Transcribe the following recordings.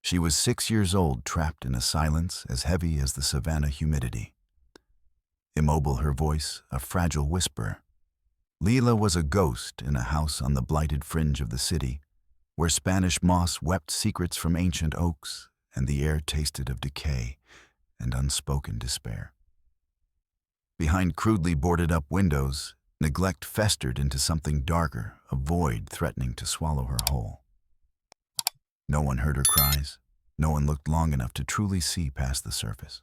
She was 6 years old, trapped in a silence as heavy as the savannah humidity. Immobile, her voice a fragile whisper. Leela was a ghost in a house on the blighted fringe of the city, where Spanish moss wept secrets from ancient oaks, and the air tasted of decay and unspoken despair. Behind crudely boarded-up windows, neglect festered into something darker, a void threatening to swallow her whole. No one heard her cries. No one looked long enough to truly see past the surface.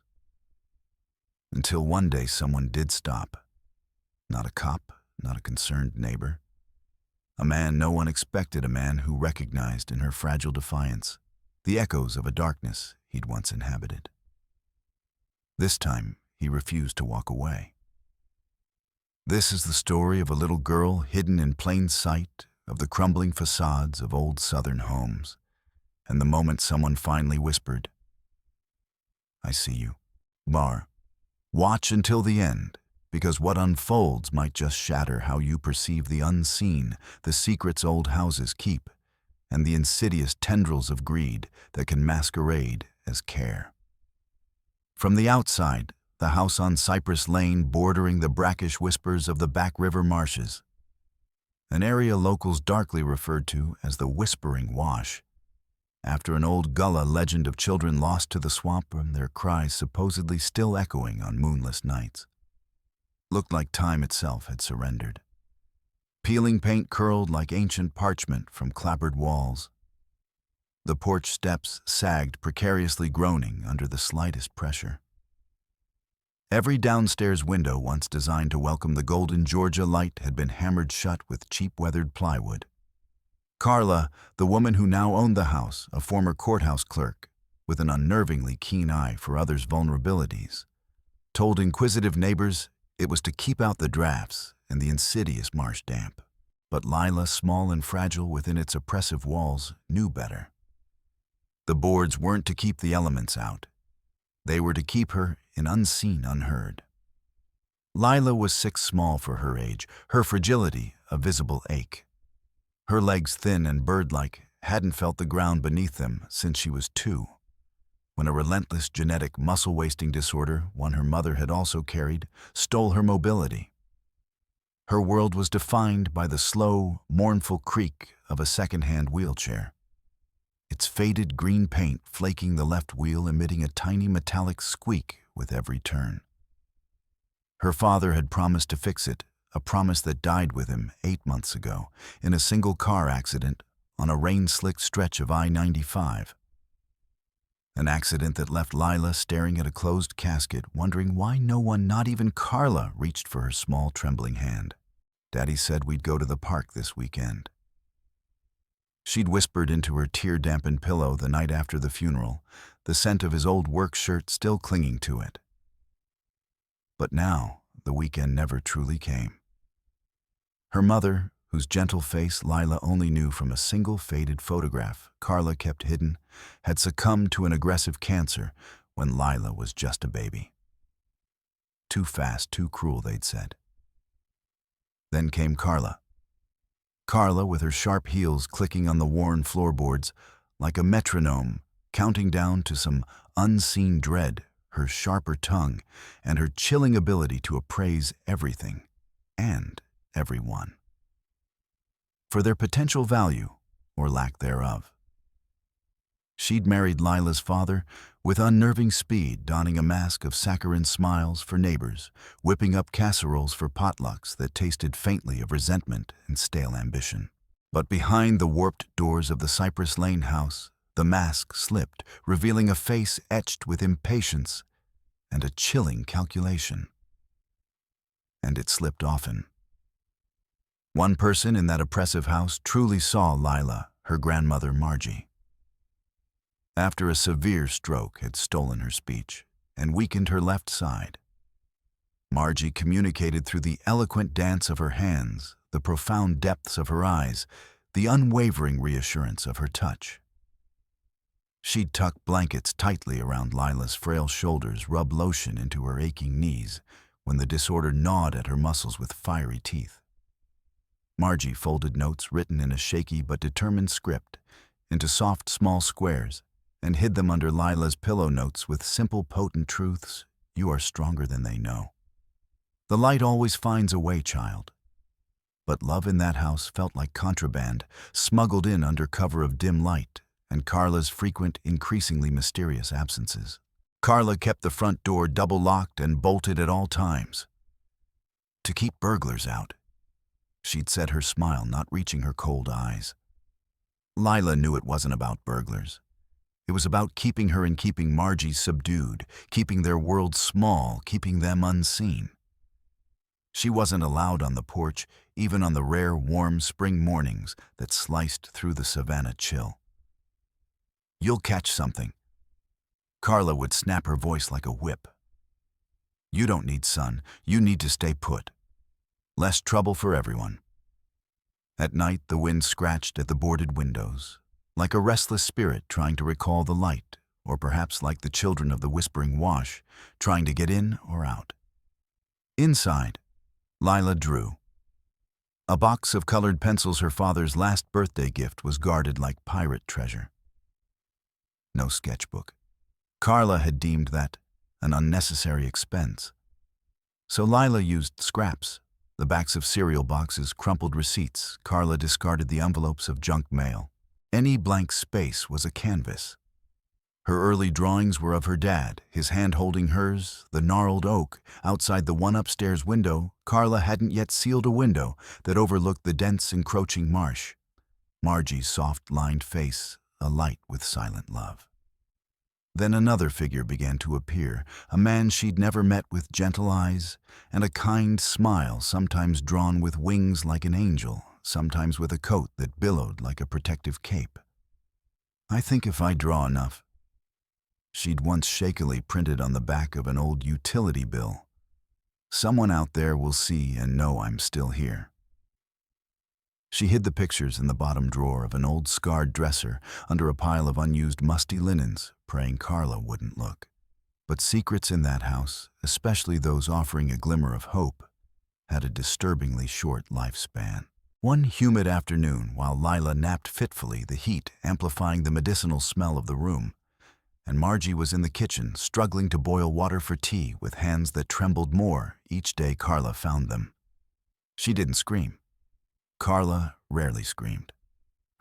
Until one day someone did stop. Not a cop, not a concerned neighbor. A man no one expected, a man who recognized in her fragile defiance the echoes of a darkness he'd once inhabited. This time, he refused to walk away. This is the story of a little girl hidden in plain sight of the crumbling facades of old Southern homes, and the moment someone finally whispered, "I see you. Bar. Watch until the end, because what unfolds might just shatter how you perceive the unseen, the secrets old houses keep, and the insidious tendrils of greed that can masquerade as care." From the outside, the house on Cypress Lane bordering the brackish whispers of the Back River marshes, an area locals darkly referred to as the Whispering Wash, after an old Gullah legend of children lost to the swamp and their cries supposedly still echoing on moonless nights. Looked like time itself had surrendered. Peeling paint curled like ancient parchment from clapboard walls. The porch steps sagged, precariously groaning under the slightest pressure. Every downstairs window once designed to welcome the golden Georgia light had been hammered shut with cheap weathered plywood. Carla, the woman who now owned the house, a former courthouse clerk, with an unnervingly keen eye for others' vulnerabilities, told inquisitive neighbors it was to keep out the drafts and the insidious marsh damp. But Lila, small and fragile within its oppressive walls, knew better. The boards weren't to keep the elements out. They were to keep her in unseen, unheard. Lila was 6 small for her age, her fragility a visible ache. Her legs thin and bird-like, hadn't felt the ground beneath them since she was 2, when a relentless genetic muscle-wasting disorder, one her mother had also carried, stole her mobility. Her world was defined by the slow, mournful creak of a second-hand wheelchair, its faded green paint flaking the left wheel, emitting a tiny metallic squeak with every turn. Her father had promised to fix it, a promise that died with him 8 months ago in a single car accident on a rain-slicked stretch of I-95. An accident that left Lila staring at a closed casket, wondering why no one, not even Carla, reached for her small, trembling hand. Daddy said we'd go to the park this weekend. She'd whispered into her tear-dampened pillow the night after the funeral, the scent of his old work shirt still clinging to it. But now, the weekend never truly came. Her mother, whose gentle face Lila only knew from a single faded photograph Carla kept hidden, had succumbed to an aggressive cancer when Lila was just a baby. Too fast, too cruel, they'd said. Then came Carla. Carla, with her sharp heels clicking on the worn floorboards, like a metronome, counting down to some unseen dread, her sharper tongue, and her chilling ability to appraise everything and everyone for their potential value or lack thereof. She'd married Lila's father with unnerving speed, donning a mask of saccharine smiles for neighbors, whipping up casseroles for potlucks that tasted faintly of resentment and stale ambition. But behind the warped doors of the Cypress Lane house, the mask slipped, revealing a face etched with impatience and a chilling calculation. And it slipped often. One person in that oppressive house truly saw Lila, her grandmother Margie. After a severe stroke had stolen her speech and weakened her left side, Margie communicated through the eloquent dance of her hands, the profound depths of her eyes, the unwavering reassurance of her touch. She'd tuck blankets tightly around Lila's frail shoulders, rub lotion into her aching knees when the disorder gnawed at her muscles with fiery teeth. Margie folded notes written in a shaky but determined script into soft, small squares and hid them under Lila's pillow notes with simple, potent truths. You are stronger than they know. The light always finds a way, child. But love in that house felt like contraband, smuggled in under cover of dim light and Carla's frequent, increasingly mysterious absences. Carla kept the front door double-locked and bolted at all times. To keep burglars out. She'd said, her smile not reaching her cold eyes. Lila knew it wasn't about burglars. It was about keeping her and keeping Margie subdued, keeping their world small, keeping them unseen. She wasn't allowed on the porch, even on the rare, warm spring mornings that sliced through the savannah chill. You'll catch something. Carla would snap her voice like a whip. You don't need sun, you need to stay put. Less trouble for everyone. At night, the wind scratched at the boarded windows, like a restless spirit trying to recall the light, or perhaps like the children of the Whispering Wash, trying to get in or out. Inside, Lila drew. A box of colored pencils her father's last birthday gift was guarded like pirate treasure. No sketchbook. Carla had deemed that an unnecessary expense. So Lila used scraps, the backs of cereal boxes, crumpled receipts. Carla discarded the envelopes of junk mail. Any blank space was a canvas. Her early drawings were of her dad, his hand holding hers, the gnarled oak. Outside the one upstairs window, Carla hadn't yet sealed a window that overlooked the dense, encroaching marsh. Margie's soft-lined face, alight with silent love. Then another figure began to appear, a man she'd never met with gentle eyes and a kind smile, sometimes drawn with wings like an angel, sometimes with a coat that billowed like a protective cape. I think if I draw enough, she'd once shakily printed on the back of an old utility bill, someone out there will see and know I'm still here. She hid the pictures in the bottom drawer of an old scarred dresser under a pile of unused musty linens, praying Carla wouldn't look. But secrets in that house, especially those offering a glimmer of hope, had a disturbingly short lifespan. One humid afternoon, while Lila napped fitfully, the heat amplifying the medicinal smell of the room, and Margie was in the kitchen, struggling to boil water for tea with hands that trembled more each day Carla found them. She didn't scream. Carla rarely screamed.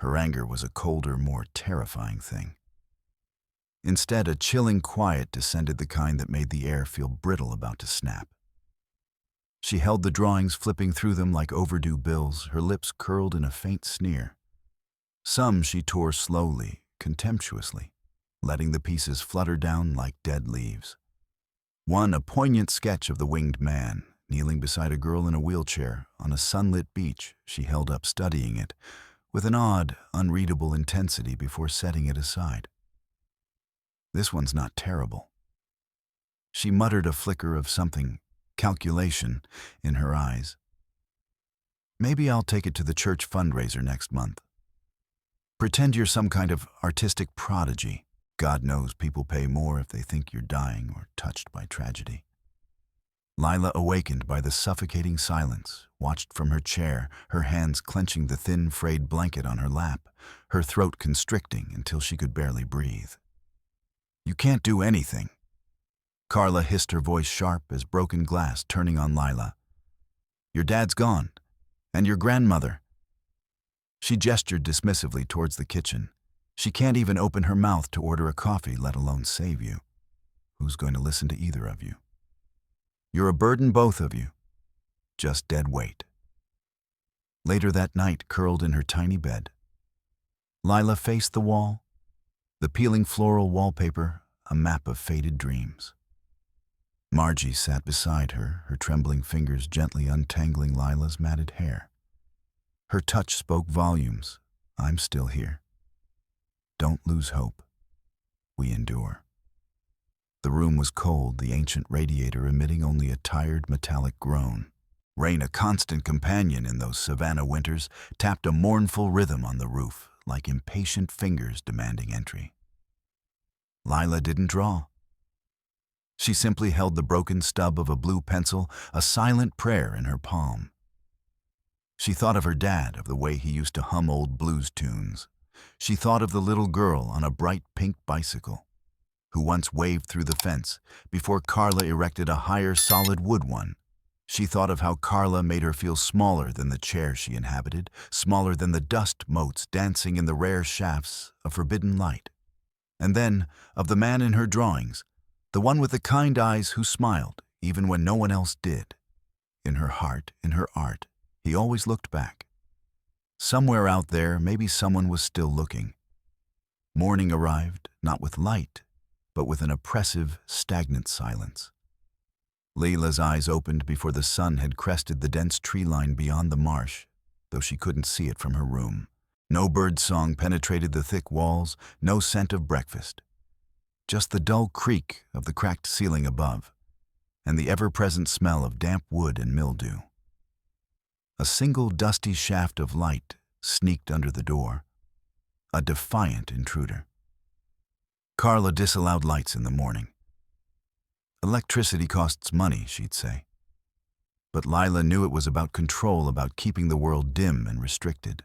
Her anger was a colder, more terrifying thing. Instead, a chilling quiet descended, the kind that made the air feel brittle, about to snap. She held the drawings, flipping through them like overdue bills, her lips curled in a faint sneer. Some she tore slowly, contemptuously, letting the pieces flutter down like dead leaves. One, a poignant sketch of the winged man, kneeling beside a girl in a wheelchair on a sunlit beach. She held up, studying it, with an odd, unreadable intensity before setting it aside. This one's not terrible. She muttered, a flicker of something, calculation, in her eyes. Maybe I'll take it to the church fundraiser next month. Pretend you're some kind of artistic prodigy. God knows people pay more if they think you're dying or touched by tragedy. Lila, awakened by the suffocating silence, watched from her chair, her hands clenching the thin, frayed blanket on her lap, her throat constricting until she could barely breathe. You can't do anything. Carla hissed, her voice sharp as broken glass, turning on Lila. Your dad's gone, and your grandmother. She gestured dismissively towards the kitchen. She can't even open her mouth to order a coffee, let alone save you. Who's going to listen to either of you? You're a burden, both of you. Just dead weight. Later that night, curled in her tiny bed, Lila faced the wall, the peeling floral wallpaper, a map of faded dreams. Margie sat beside her, her trembling fingers gently untangling Lila's matted hair. Her touch spoke volumes. I'm still here. Don't lose hope. We endure. The room was cold, the ancient radiator emitting only a tired metallic groan. Rain, a constant companion in those savannah winters, tapped a mournful rhythm on the roof, like impatient fingers demanding entry. Lila didn't draw. She simply held the broken stub of a blue pencil, a silent prayer in her palm. She thought of her dad, of the way he used to hum old blues tunes, she thought of the little girl on a bright pink bicycle, who once waved through the fence before Carla erected a higher solid wood one. She thought of how Carla made her feel smaller than the chair she inhabited, smaller than the dust motes dancing in the rare shafts of forbidden light. And then of the man in her drawings, the one with the kind eyes who smiled even when no one else did. In her heart, in her art, he always looked back. Somewhere out there, maybe someone was still looking. Morning arrived, not with light, but with an oppressive, stagnant silence. Leila's eyes opened before the sun had crested the dense tree line beyond the marsh, though she couldn't see it from her room. No bird song penetrated the thick walls, no scent of breakfast. Just the dull creak of the cracked ceiling above, and the ever-present smell of damp wood and mildew. A single dusty shaft of light sneaked under the door, a defiant intruder. Carla disallowed lights in the morning. Electricity costs money, she'd say. But Leila knew it was about control, about keeping the world dim and restricted.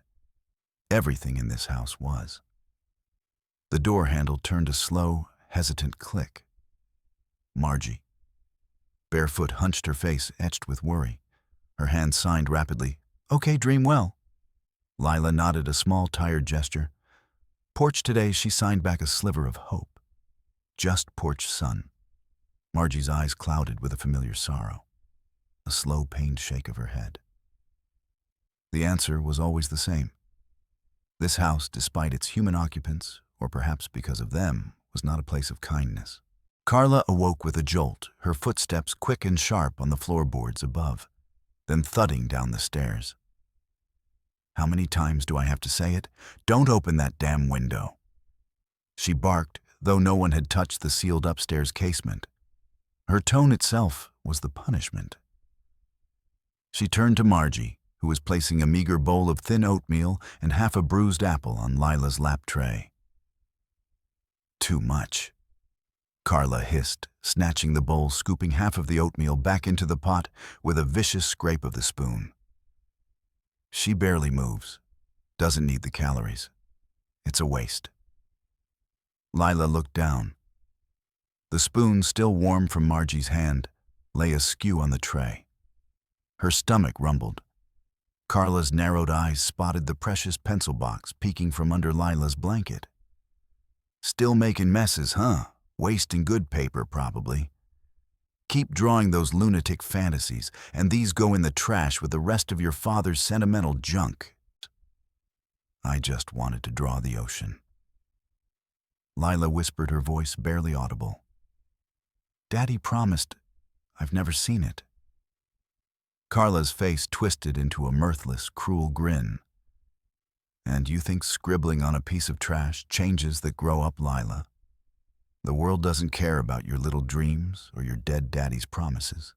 Everything in this house was. The door handle turned a slow, hesitant click. Margie. Barefoot, hunched, her face etched with worry. Her hand signed rapidly, "Okay, dream well." Leila nodded a small, tired gesture. Porch today, she signed back a sliver of hope. Just porch sun. Margie's eyes clouded with a familiar sorrow, a slow, pained shake of her head. The answer was always the same. This house, despite its human occupants, or perhaps because of them, was not a place of kindness. Carla awoke with a jolt, her footsteps quick and sharp on the floorboards above, then thudding down the stairs. How many times do I have to say it? Don't open that damn window. She barked, though no one had touched the sealed upstairs casement. Her tone itself was the punishment. She turned to Margie, who was placing a meager bowl of thin oatmeal and half a bruised apple on Leila's lap tray. Too much, Carla hissed, snatching the bowl, scooping half of the oatmeal back into the pot with a vicious scrape of the spoon. She barely moves, doesn't need the calories. It's a waste. Leila looked down. The spoon, still warm from Margie's hand, lay askew on the tray. Her stomach rumbled. Carla's narrowed eyes spotted the precious pencil box peeking from under Leila's blanket. Still making messes, huh? Wasting good paper, probably. Keep drawing those lunatic fantasies, and these go in the trash with the rest of your father's sentimental junk. I just wanted to draw the ocean. Leila whispered, her voice barely audible. Daddy promised. I've never seen it. Carla's face twisted into a mirthless, cruel grin. And you think scribbling on a piece of trash changes that grow up, Leila? The world doesn't care about your little dreams or your dead daddy's promises.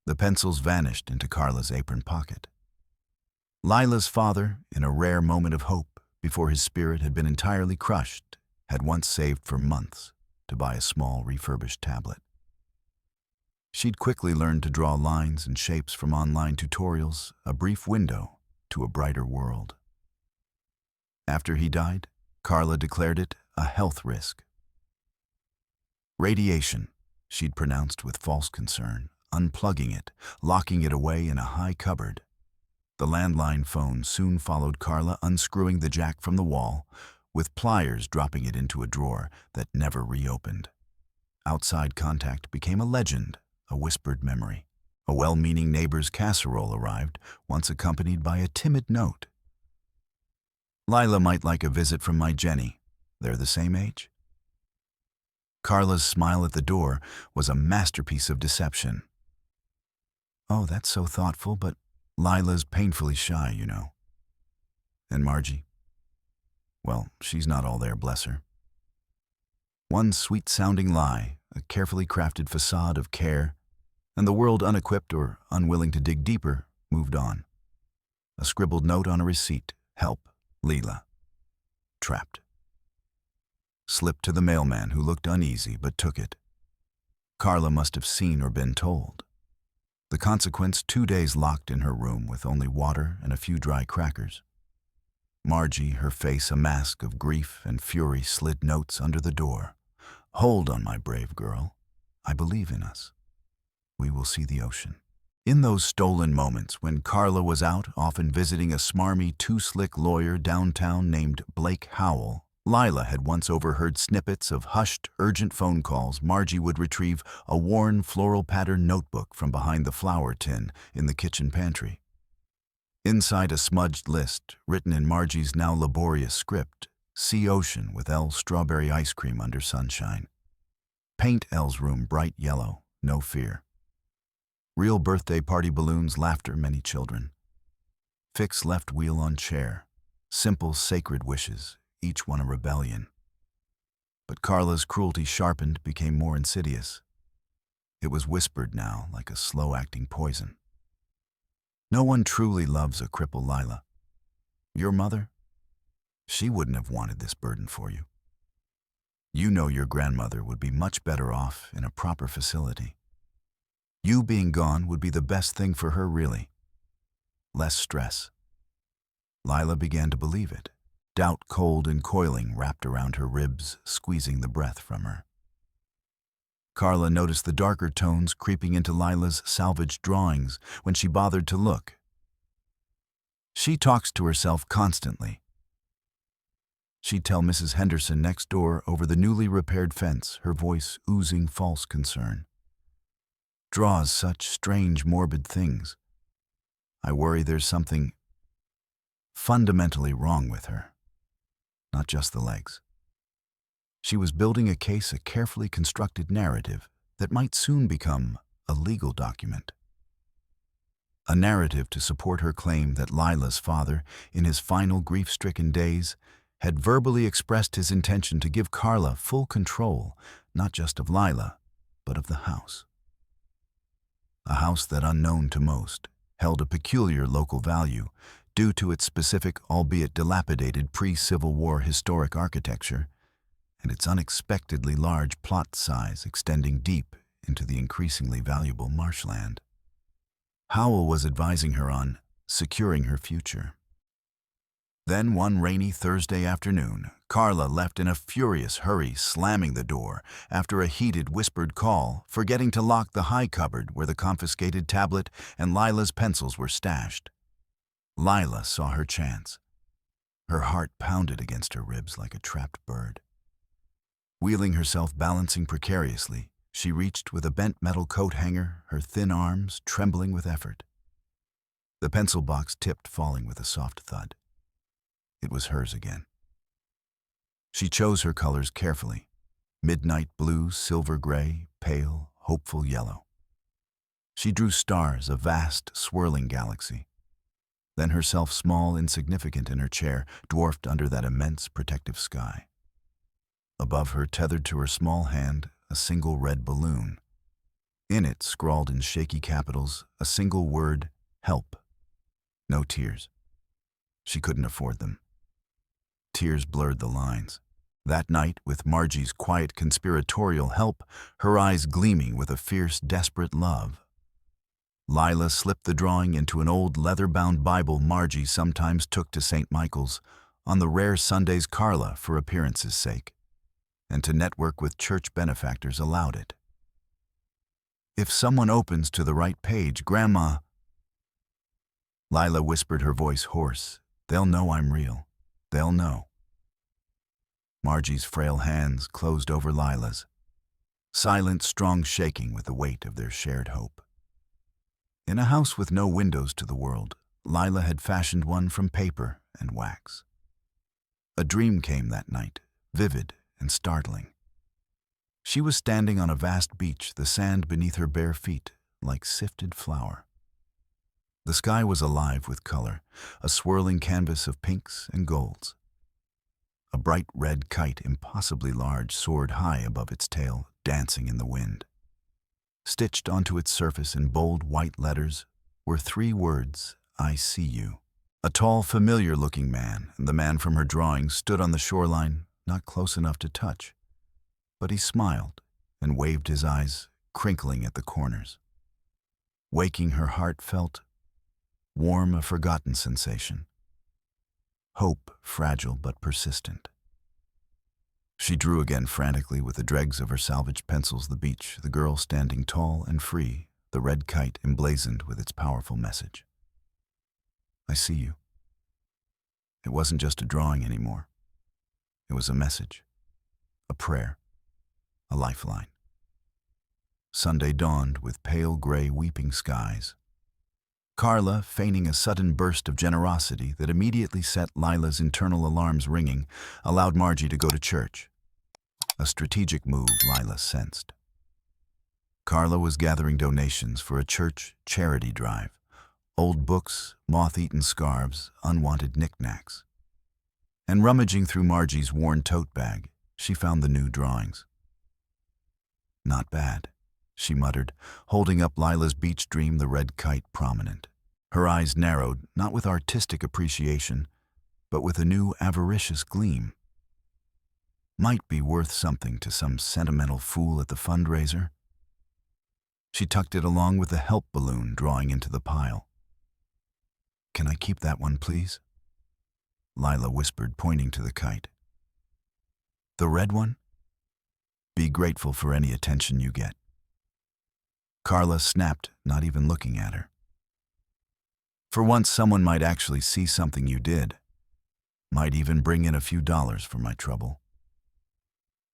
The pencils vanished into Carla's apron pocket. Leila's father, in a rare moment of hope before his spirit had been entirely crushed, had once saved for months to buy a small refurbished tablet. She'd quickly learned to draw lines and shapes from online tutorials, a brief window to a brighter world. After he died, Carla declared it a health risk. Radiation, she'd pronounced with false concern, unplugging it, locking it away in a high cupboard. The landline phone soon followed Carla, unscrewing the jack from the wall, with pliers dropping it into a drawer that never reopened. Outside contact became a legend, a whispered memory. A well-meaning neighbor's casserole arrived, once accompanied by a timid note. Leila might like a visit from my Jenny. They're the same age. Carla's smile at the door was a masterpiece of deception. Oh, that's so thoughtful, but Leila's painfully shy, you know. And Margie? Well, she's not all there, bless her. One sweet-sounding lie, a carefully crafted facade of care, and the world, unequipped or unwilling to dig deeper, moved on. A scribbled note on a receipt, help, Leila. Trapped. Slipped to the mailman, who looked uneasy but took it. Carla must have seen or been told. The consequence, 2 days locked in her room with only water and a few dry crackers. Margie, her face a mask of grief and fury, slid notes under the door. "Hold on, my brave girl. I believe in us. We will see the ocean." In those stolen moments when Carla was out, often visiting a smarmy, too-slick lawyer downtown named Blake Howell, Lila had once overheard snippets of hushed, urgent phone calls. Margie would retrieve a worn, floral-patterned notebook from behind the flour tin in the kitchen pantry. Inside a smudged list, written in Margie's now laborious script, "See ocean with Elle's strawberry ice cream under sunshine. Paint Elle's room bright yellow, no fear. Real birthday party balloons, laughter, many children. Fix left wheel on chair. Simple, sacred wishes, each one a rebellion." But Carla's cruelty sharpened, became more insidious. It was whispered now, like a slow-acting poison. "No one truly loves a cripple, Lila. Your mother? She wouldn't have wanted this burden for you. You know your grandmother would be much better off in a proper facility. You being gone would be the best thing for her, really. Less stress." Lila began to believe it. Doubt, cold and coiling, wrapped around her ribs, squeezing the breath from her. Carla noticed the darker tones creeping into Lila's salvaged drawings when she bothered to look. "She talks to herself constantly." She'd tell Mrs. Henderson next door over the newly repaired fence, her voice oozing false concern. "Draws such strange, morbid things. I worry there's something fundamentally wrong with her. Not just the legs." She was building a case, a carefully constructed narrative that might soon become a legal document. A narrative to support her claim that Lila's father, in his final grief-stricken days, had verbally expressed his intention to give Carla full control, not just of Lila, but of the house. A house that, unknown to most, held a peculiar local value due to its specific, albeit dilapidated, pre-Civil War historic architecture and its unexpectedly large plot size extending deep into the increasingly valuable marshland. Howell was advising her on securing her future. Then one rainy Thursday afternoon, Carla left in a furious hurry, slamming the door after a heated, whispered call, forgetting to lock the high cupboard where the confiscated tablet and Lila's pencils were stashed. Lila saw her chance. Her heart pounded against her ribs like a trapped bird. Wheeling herself, balancing precariously, she reached with a bent metal coat hanger, her thin arms trembling with effort. The pencil box tipped, falling with a soft thud. It was hers again. She chose her colors carefully: midnight blue, silver gray, pale, hopeful yellow. She drew stars, a vast, swirling galaxy. Then herself, small, insignificant in her chair, dwarfed under that immense protective sky. Above her, tethered to her small hand, a single red balloon. In it, scrawled in shaky capitals, a single word: help. No tears. She couldn't afford them. Tears blurred the lines. That night, with Margie's quiet conspiratorial help, her eyes gleaming with a fierce, desperate love, Lila slipped the drawing into an old leather-bound Bible Margie sometimes took to St. Michael's on the rare Sundays Carla, for appearance's sake, and to network with church benefactors, allowed it. "If someone opens to the right page, Grandma," Lila whispered, her voice hoarse, "they'll know I'm real. They'll know." Margie's frail hands closed over Lila's, silent, strong, shaking with the weight of their shared hope. In a house with no windows to the world, Lila had fashioned one from paper and wax. A dream came that night, vivid and startling. She was standing on a vast beach, the sand beneath her bare feet like sifted flour. The sky was alive with color, a swirling canvas of pinks and golds. A bright red kite, impossibly large, soared high above its tail, dancing in the wind. Stitched onto its surface in bold white letters were 3 words: "I see you." A tall, familiar-looking man, the man from her drawing, stood on the shoreline, not close enough to touch, but he smiled and waved his eyes, crinkling at the corners. Waking, her heart felt warm, a forgotten sensation. hope fragile but persistent. She drew again frantically with the dregs of her salvaged pencils the beach, the girl standing tall and free, the red kite emblazoned with its powerful message. I see you. It wasn't just a drawing anymore. It was a message, a prayer, a lifeline. Sunday dawned with pale gray weeping skies. Carla, feigning a sudden burst of generosity that immediately set Lila's internal alarms ringing, allowed Margie to go to church. A strategic move, Lila sensed. Carla was gathering donations for a church charity drive. Old books, moth-eaten scarves, unwanted knickknacks. And rummaging through Margie's worn tote bag, she found the new drawings. Not bad, she muttered, holding up Lila's beach dream, the red kite prominent. Her eyes narrowed, not with artistic appreciation, but with a new avaricious gleam. Might be worth something to some sentimental fool at the fundraiser. She tucked it along with the help balloon drawing into the pile. Can I keep that one, please? Lila whispered, pointing to the kite. The red one? Be grateful for any attention you get. Carla snapped, not even looking at her. For once, someone might actually see something you did. Might even bring in a few dollars for my trouble.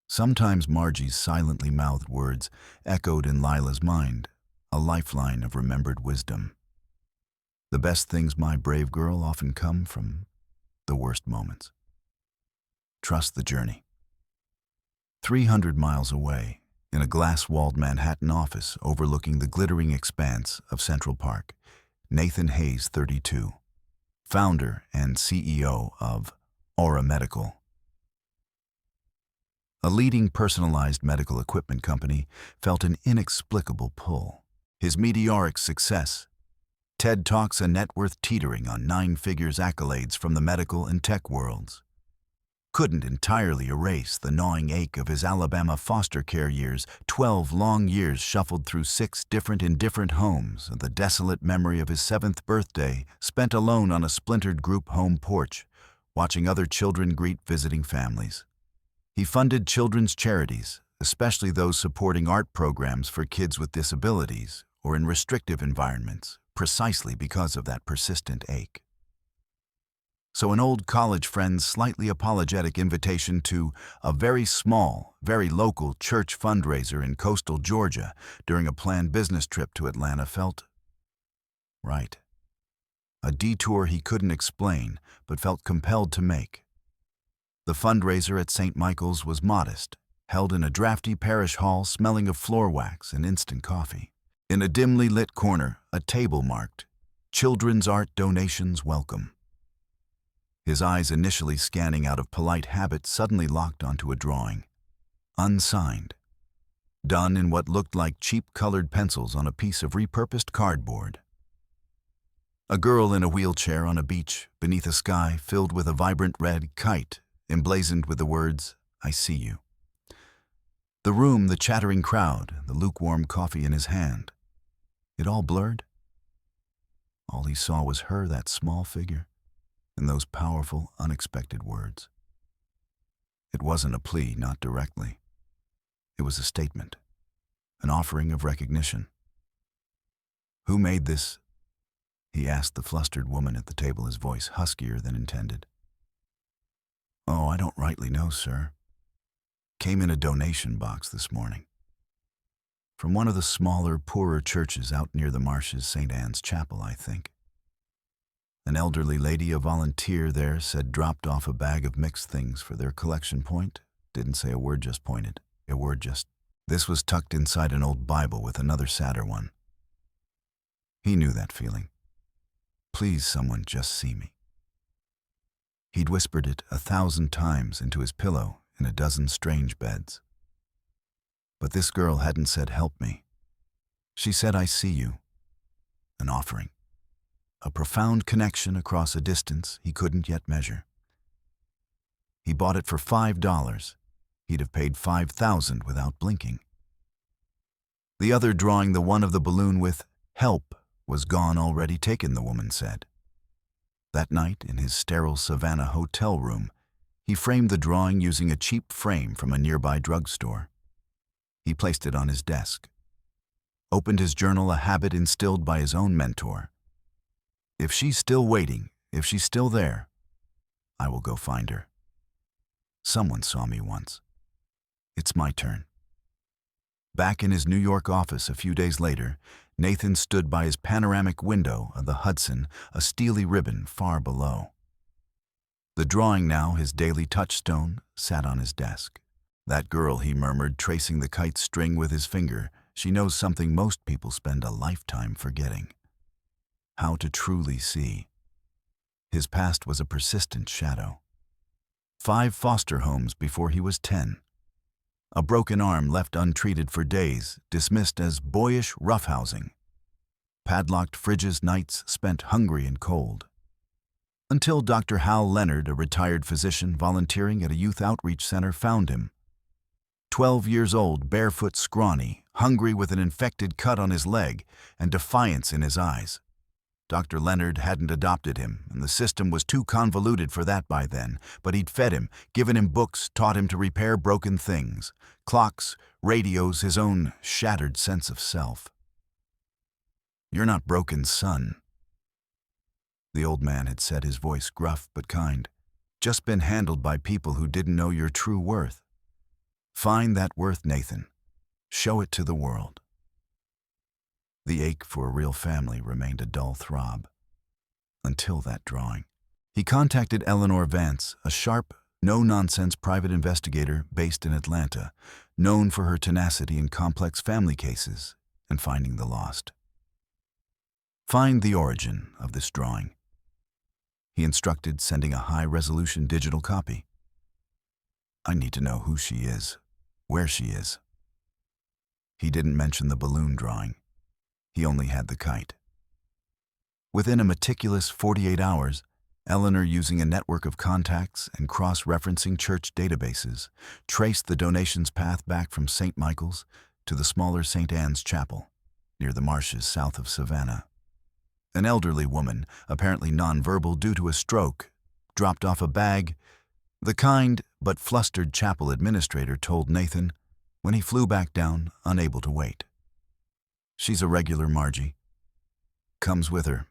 Sometimes Margie's silently mouthed words echoed in Lila's mind, a lifeline of remembered wisdom. The best things, my brave girl, often come from the worst moments. Trust the journey. 300 miles away, in a glass-walled Manhattan office overlooking the glittering expanse of Central Park, Nathan Hayes, 32, founder and CEO of Aura Medical, a leading personalized medical equipment company, felt an inexplicable pull. His meteoric success, TED Talks, a net worth teetering on 9 figures accolades from the medical and tech worlds, couldn't entirely erase the gnawing ache of his Alabama foster care years, 12 long years shuffled through 6 different indifferent homes, and the desolate memory of his 7th birthday spent alone on a splintered group home porch, watching other children greet visiting families. He funded children's charities, especially those supporting art programs for kids with disabilities or in restrictive environments, precisely because of that persistent ache. So an old college friend's slightly apologetic invitation to a very small, very local church fundraiser in coastal Georgia during a planned business trip to Atlanta felt right. A detour he couldn't explain, but felt compelled to make. The fundraiser at St. Michael's was modest, held in a drafty parish hall smelling of floor wax and instant coffee. In a dimly lit corner, a table marked, "Children's Art Donations Welcome." His eyes, initially scanning out of polite habit, suddenly locked onto a drawing. Unsigned. Done in what looked like cheap colored pencils on a piece of repurposed cardboard. A girl in a wheelchair on a beach beneath a sky filled with a vibrant red kite, emblazoned with the words, "I see you." The room, the chattering crowd, the lukewarm coffee in his hand. It all blurred. All he saw was her, that small figure, and those powerful, unexpected words. It wasn't a plea, not directly. It was a statement, an offering of recognition. "Who made this?" he asked the flustered woman at the table, his voice huskier than intended. "Oh, I don't rightly know, sir. Came in a donation box this morning. From one of the smaller, poorer churches out near the marshes, St. Anne's Chapel, I think. An elderly lady, a volunteer there, said dropped off a bag of mixed things for their collection point. Didn't say a word, just pointed. A word just. This was tucked inside an old Bible with another sadder one. He knew that feeling. Please, someone just see me. He'd whispered it 1,000 times into his pillow in a dozen strange beds. But this girl hadn't said, "Help me." She said, "I see you." An offering. A profound connection across a distance he couldn't yet measure. He bought it for $5. He'd have paid $5,000 without blinking. The other drawing, the one of the balloon with "Help," was gone already taken, the woman said. That night, in his sterile Savannah hotel room, he framed the drawing using a cheap frame from a nearby drugstore. He placed it on his desk, opened his journal, a habit instilled by his own mentor. If she's still waiting, if she's still there, I will go find her. Someone saw me once. It's my turn. Back in his New York office a few days later, Nathan stood by his panoramic window of the Hudson, a steely ribbon far below. The drawing, now his daily touchstone, sat on his desk. That girl, he murmured, tracing the kite string with his finger, she knows something most people spend a lifetime forgetting. How to truly see. His past was a persistent shadow. 5 foster homes before he was 10. A broken arm left untreated for days, dismissed as boyish roughhousing. Padlocked fridges, nights spent hungry and cold. Until Dr. Hal Leonard, a retired physician volunteering at a youth outreach center, found him. 12 years old, barefoot, scrawny, hungry, with an infected cut on his leg and defiance in his eyes. Dr. Leonard hadn't adopted him, and the system was too convoluted for that by then, but he'd fed him, given him books, taught him to repair broken things, clocks, radios, his own shattered sense of self. "You're not broken, son," the old man had said, his voice gruff but kind. "Just been handled by people who didn't know your true worth. Find that worth, Nathan. Show it to the world." The ache for a real family remained a dull throb. Until that drawing. He contacted Eleanor Vance, a sharp, no-nonsense private investigator based in Atlanta, known for her tenacity in complex family cases and finding the lost. Find the origin of this drawing. He instructed, sending a high-resolution digital copy. I need to know who she is, where she is. He didn't mention the balloon drawing. He only had the kite. Within a meticulous 48 hours, Eleanor, using a network of contacts and cross-referencing church databases, traced the donations path back from St. Michael's to the smaller St. Anne's Chapel, near the marshes south of Savannah. An elderly woman, apparently nonverbal due to a stroke, dropped off a bag. The kind but flustered chapel administrator told Nathan when he flew back down, unable to wait. "She's a regular, Margie. Comes with her.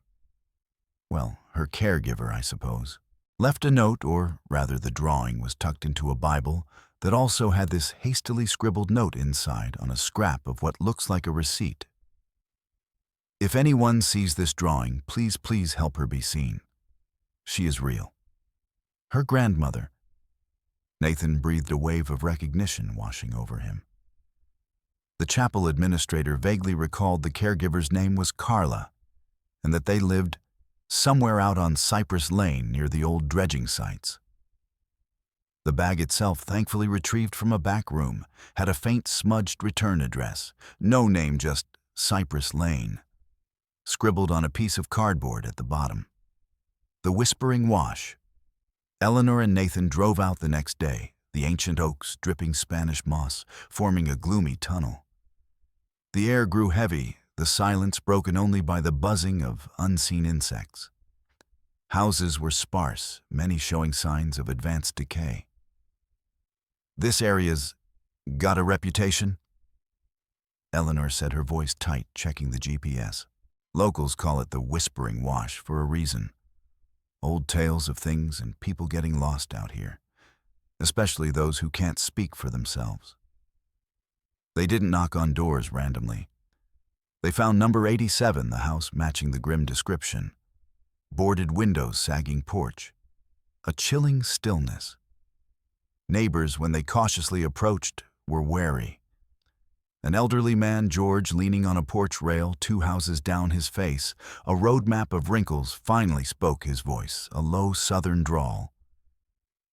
Well, her caregiver, I suppose." Left a note, or rather the drawing was tucked into a Bible that also had this hastily scribbled note inside on a scrap of what looks like a receipt. "If anyone sees this drawing, please help her be seen. She is real." Her grandmother. Nathan breathed a wave of recognition washing over him. The chapel administrator vaguely recalled the caregiver's name was Carla, and that they lived somewhere out on Cypress Lane near the old dredging sites. The bag itself, thankfully retrieved from a back room, had a faint smudged return address. No name, just Cypress Lane, scribbled on a piece of cardboard at the bottom. The Whispering Wash. Eleanor and Nathan drove out the next day, the ancient oaks dripping Spanish moss, forming a gloomy tunnel. The air grew heavy, the silence broken only by the buzzing of unseen insects. Houses were sparse, many showing signs of advanced decay. "This area's got a reputation?" Eleanor said, her voice tight, checking the GPS. "Locals call it the Whispering Wash for a reason. Old tales of things and people getting lost out here, especially those who can't speak for themselves." They didn't knock on doors randomly. They found number 87, the house matching the grim description. Boarded windows, sagging porch. A chilling stillness. Neighbors, when they cautiously approached, were wary. An elderly man, George, leaning on a porch rail, 2 houses down his face, a road map of wrinkles, finally spoke his voice, a low southern drawl.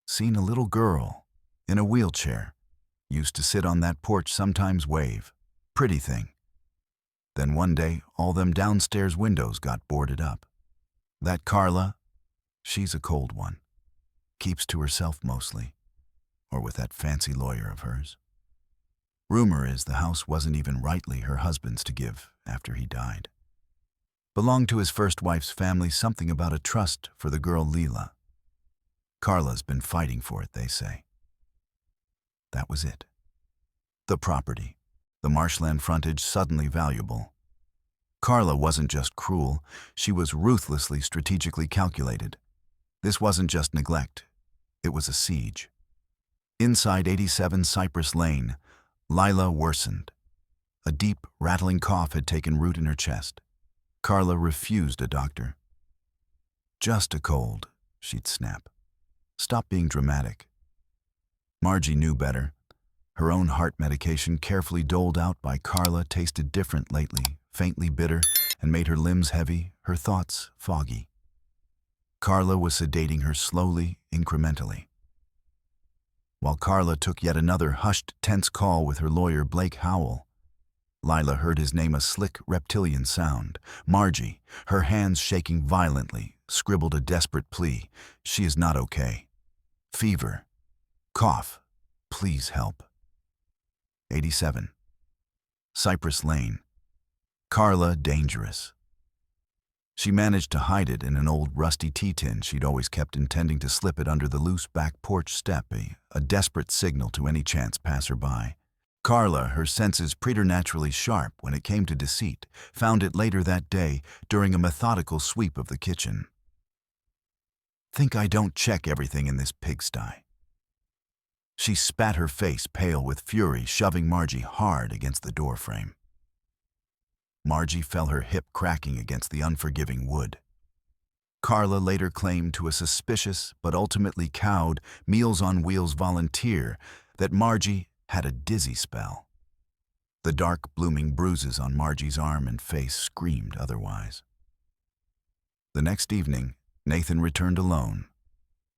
"Seen a little girl, in a wheelchair. Used to sit on that porch, sometimes wave. Pretty thing. Then one day, all them downstairs windows got boarded up. That Carla, she's a cold one. Keeps to herself mostly, or with that fancy lawyer of hers. Rumor is the house wasn't even rightly her husband's to give after he died." Belonged to his first wife's family, something about a trust for the girl Leela. Carla's been fighting for it, they say. That was it. The property, the marshland frontage, suddenly valuable. Carla wasn't just cruel, she was ruthlessly strategically calculated. This wasn't just neglect, it was a siege. Inside 87 Cypress Lane, Lila worsened. A deep, rattling cough had taken root in her chest. Carla refused a doctor. Just a cold, she'd snap. Stop being dramatic. Margie knew better. Her own heart medication, carefully doled out by Carla, tasted different lately, faintly bitter, and made her limbs heavy, her thoughts foggy. Carla was sedating her slowly, incrementally. While Carla took yet another hushed, tense call with her lawyer, Blake Howell, Lila heard his name, a slick, reptilian sound. Margie, her hands shaking violently, scribbled a desperate plea. She is not okay. Fever. Cough. Please help. 87. Cypress Lane. Carla dangerous. She managed to hide it in an old rusty tea tin she'd always kept, intending to slip it under the loose back porch step, a desperate signal to any chance passerby. Carla, her senses preternaturally sharp when it came to deceit, found it later that day during a methodical sweep of the kitchen. Think I don't check everything in this pigsty? She spat, her face pale with fury, shoving Margie hard against the doorframe. Margie felt her hip cracking against the unforgiving wood. Carla later claimed to a suspicious but ultimately cowed Meals on Wheels volunteer that Margie had a dizzy spell. The dark, blooming bruises on Margie's arm and face screamed otherwise. The next evening, Nathan returned alone,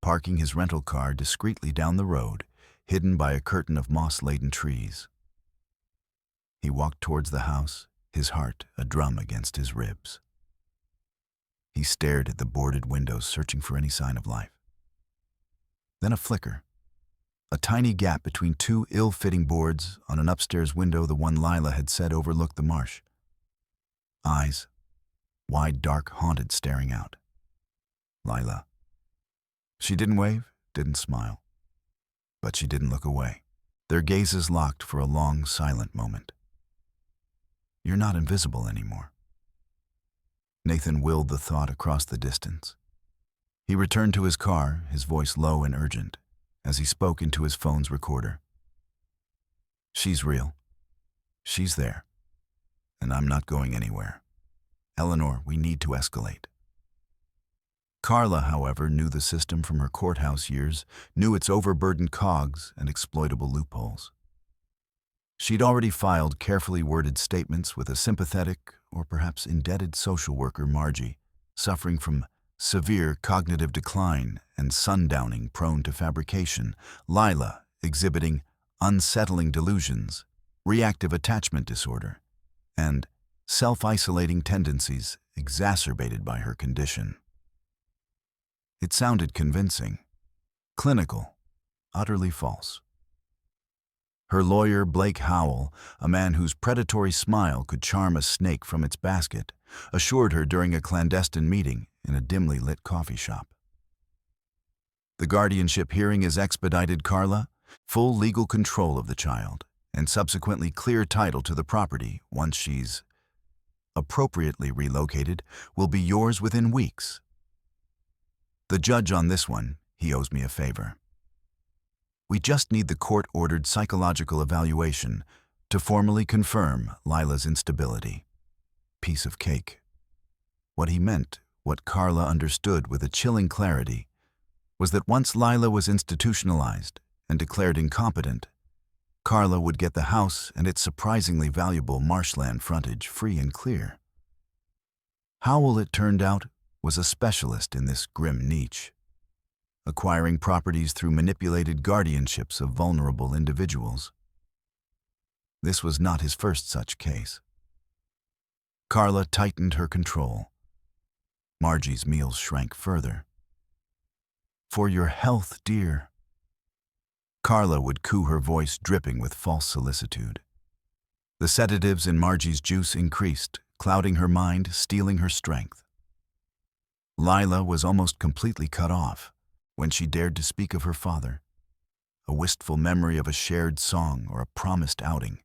parking his rental car discreetly down the road, hidden by a curtain of moss-laden trees. He walked towards the house, his heart a drum against his ribs. He stared at the boarded windows, searching for any sign of life. Then a flicker. A tiny gap between two ill-fitting boards on an upstairs window, the one Lila had said overlooked the marsh. Eyes, wide, dark, haunted, staring out. Lila. She didn't wave, didn't smile. But she didn't look away. Their gazes locked for a long, silent moment. You're not invisible anymore. Nathan willed the thought across the distance. He returned to his car, his voice low and urgent, as he spoke into his phone's recorder. She's real. She's there. And I'm not going anywhere. Eleanor, we need to escalate. Carla, however, knew the system from her courthouse years, knew its overburdened cogs and exploitable loopholes. She'd already filed carefully worded statements with a sympathetic, or perhaps indebted social worker, Margie, suffering from severe cognitive decline and sundowning prone to fabrication, Lila exhibiting unsettling delusions, reactive attachment disorder, and self-isolating tendencies exacerbated by her condition. It sounded convincing, clinical, utterly false. Her lawyer, Blake Howell, a man whose predatory smile could charm a snake from its basket, assured her during a clandestine meeting in a dimly lit coffee shop. The guardianship hearing is expedited, Carla. Full legal control of the child, and subsequently clear title to the property once she's appropriately relocated, will be yours within weeks. The judge on this one, he owes me a favor. We just need the court-ordered psychological evaluation to formally confirm Lila's instability. Piece of cake. What he meant, what Carla understood with a chilling clarity, was that once Lila was institutionalized and declared incompetent, Carla would get the house and its surprisingly valuable marshland frontage free and clear. Howell, it turned out, was a specialist in this grim niche, acquiring properties through manipulated guardianships of vulnerable individuals. This was not his first such case. Carla tightened her control. Margie's meals shrank further. For your health, dear. Carla would coo, her voice dripping with false solicitude. The sedatives in Margie's juice increased, clouding her mind, stealing her strength. Lila was almost completely cut off when she dared to speak of her father, a wistful memory of a shared song or a promised outing.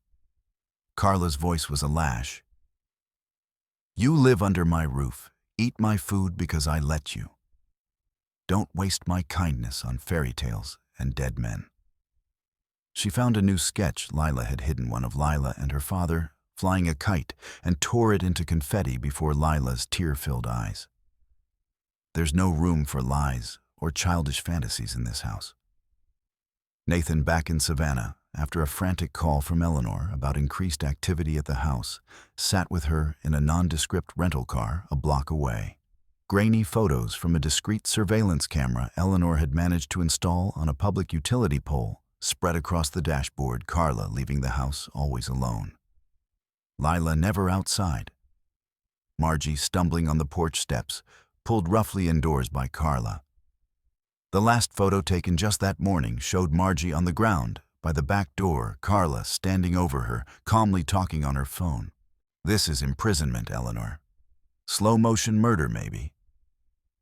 Carla's voice was a lash. "You live under my roof. Eat my food because I let you. Don't waste my kindness on fairy tales and dead men." She found a new sketch Lila had hidden, one of Lila and her father flying a kite, and tore it into confetti before Lila's tear-filled eyes. There's no room for lies or childish fantasies in this house. Nathan, back in Savannah, after a frantic call from Eleanor about increased activity at the house, sat with her in a nondescript rental car a block away. Grainy photos from a discreet surveillance camera Eleanor had managed to install on a public utility pole spread across the dashboard, Carla leaving the house always alone. Lila never outside. Margie stumbling on the porch steps, pulled roughly indoors by Carla. The last photo taken just that morning showed Margie on the ground by the back door, Carla standing over her, calmly talking on her phone. "This is imprisonment, Eleanor. Slow-motion murder, maybe.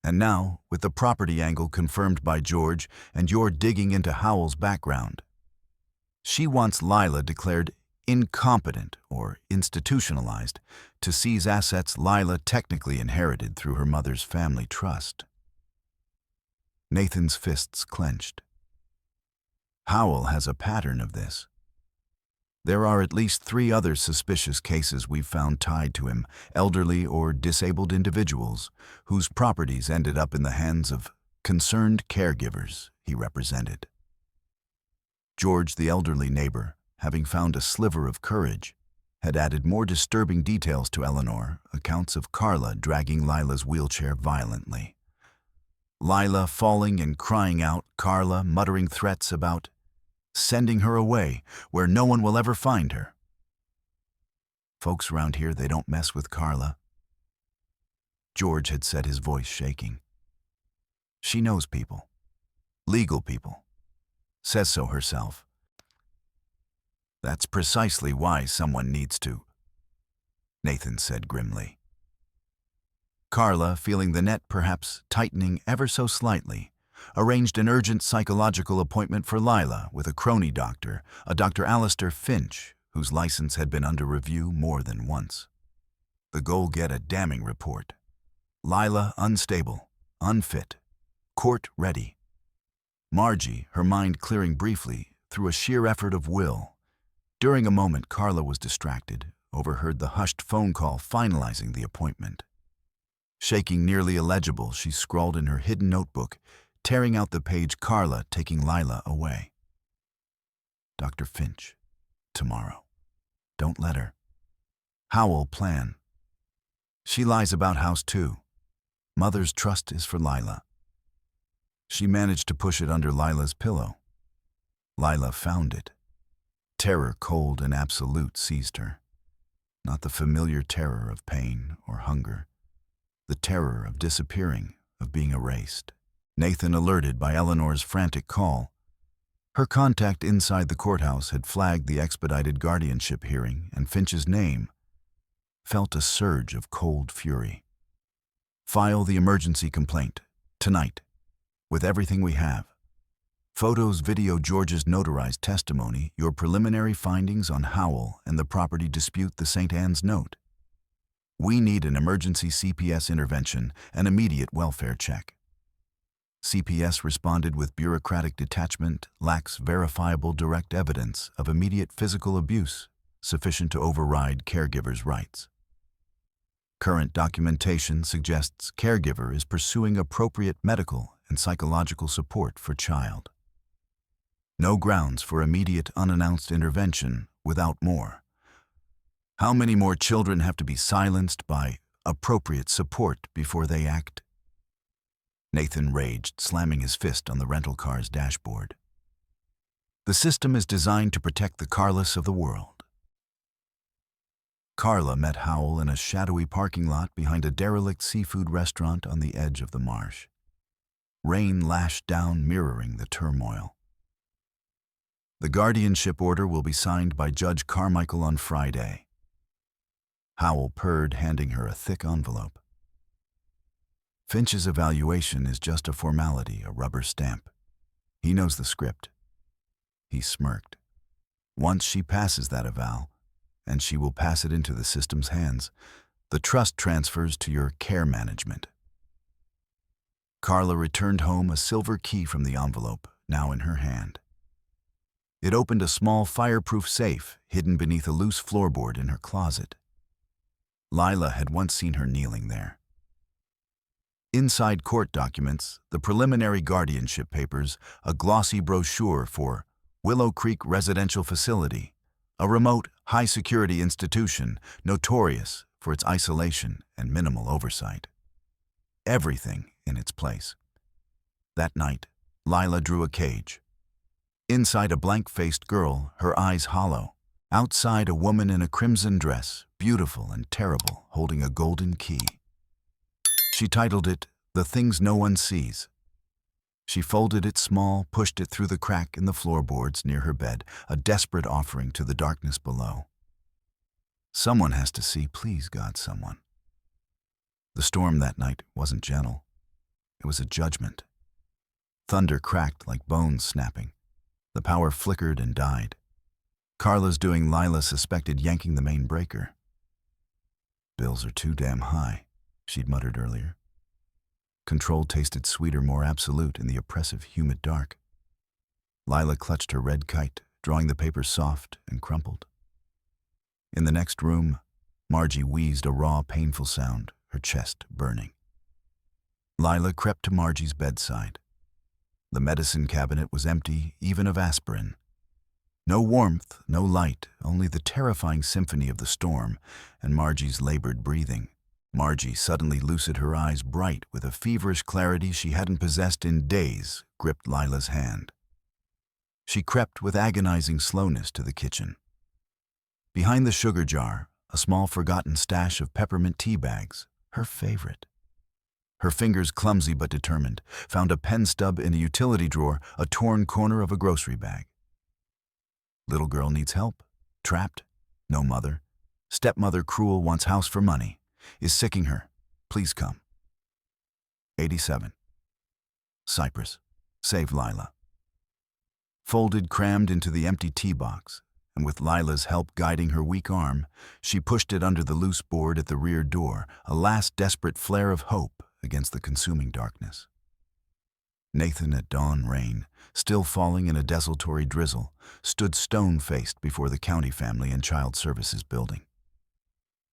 And now, with the property angle confirmed by George, and you're digging into Howell's background." She wants Lila declared incompetent or institutionalized to seize assets Lila technically inherited through her mother's family trust. Nathan's fists clenched. Howell has a pattern of this. There are at least 3 other suspicious cases we've found tied to him, elderly or disabled individuals whose properties ended up in the hands of concerned caregivers he represented. George, the elderly neighbor, having found a sliver of courage, had added more disturbing details to Eleanor, accounts of Carla dragging Lila's wheelchair violently. Lila falling and crying out, Carla muttering threats about sending her away where no one will ever find her. "Folks around here, they don't mess with Carla," George had said, his voice shaking. "She knows people. Legal people. Says so herself. That's precisely why someone needs to," Nathan said grimly. Carla, feeling the net perhaps tightening ever so slightly, arranged an urgent psychological appointment for Lila with a crony doctor, a Dr. Alistair Finch, whose license had been under review more than once. The goal: get a damning report. Lila unstable, unfit, court ready. Margie, her mind clearing briefly through a sheer effort of will. During a moment, Carla was distracted, overheard the hushed phone call finalizing the appointment. Shaking, nearly illegible, she scrawled in her hidden notebook, tearing out the page, Carla taking Lila away. "Dr. Finch, tomorrow. Don't let her. Howell plan. She lies about house too. Mother's trust is for Lila. She managed to push it under Lila's pillow. Lila found it. Terror, cold and absolute, seized her. Not the familiar terror of pain or hunger. The terror of disappearing, of being erased. Nathan, alerted by Eleanor's frantic call. Her contact inside the courthouse had flagged the expedited guardianship hearing, and Finch's name felt a surge of cold fury. "File the emergency complaint. Tonight. With everything we have. Photos, video, George's notarized testimony, your preliminary findings on Howell and the property dispute, the St. Anne's note. We need an emergency CPS intervention, an immediate welfare check." CPS responded with bureaucratic detachment, lacks verifiable direct evidence of immediate physical abuse sufficient to override caregiver's rights. Current documentation suggests caregiver is pursuing appropriate medical and psychological support for child. No grounds for immediate unannounced intervention without more. How many more children have to be silenced by appropriate support before they act? Nathan raged, slamming his fist on the rental car's dashboard. The system is designed to protect the Carless of the world. Carla met Howell in a shadowy parking lot behind a derelict seafood restaurant on the edge of the marsh. Rain lashed down, mirroring the turmoil. The guardianship order will be signed by Judge Carmichael on Friday. Howell purred, handing her a thick envelope. Finch's evaluation is just a formality, a rubber stamp. He knows the script. He smirked. Once she passes that eval, and she will pass it into the system's hands, the trust transfers to your care management. Carla returned home, a silver key from the envelope, now in her hand. It opened a small fireproof safe hidden beneath a loose floorboard in her closet. Lila had once seen her kneeling there. Inside court documents, the preliminary guardianship papers, a glossy brochure for Willow Creek Residential Facility, a remote, high-security institution notorious for its isolation and minimal oversight. Everything in its place. That night, Lila drew a cage. Inside, a blank-faced girl, her eyes hollow. Outside, a woman in a crimson dress, beautiful and terrible, holding a golden key. She titled it, "The Things No One Sees." She folded it small, pushed it through the crack in the floorboards near her bed, a desperate offering to the darkness below. Someone has to see, please, God, someone. The storm that night wasn't gentle. It was a judgment. Thunder cracked like bones snapping. The power flickered and died. Carla's doing, Lila suspected yanking the main breaker. Bills are too damn high, she'd muttered earlier. Control tasted sweeter, more absolute in the oppressive, humid dark. Lila clutched her red kite, drawing the paper soft and crumpled. In the next room, Margie wheezed a raw, painful sound, her chest burning. Lila crept to Margie's bedside. The medicine cabinet was empty, even of aspirin. No warmth, no light, only the terrifying symphony of the storm and Margie's labored breathing. Margie, suddenly lucid, her eyes bright with a feverish clarity she hadn't possessed in days, gripped Lila's hand. She crept with agonizing slowness to the kitchen. Behind the sugar jar, a small forgotten stash of peppermint tea bags, her favorite. Her fingers, clumsy but determined, found a pen stub in a utility drawer, a torn corner of a grocery bag. Little girl needs help. Trapped. No mother. Stepmother cruel, wants house for money. Is sicking her. Please come. 87. Cypress. Save Lila. Folded, crammed into the empty tea box, and with Lila's help guiding her weak arm, she pushed it under the loose board at the rear door, a last desperate flare of hope against the consuming darkness. Nathan, at dawn rain, still falling in a desultory drizzle, stood stone-faced before the county family and child services building.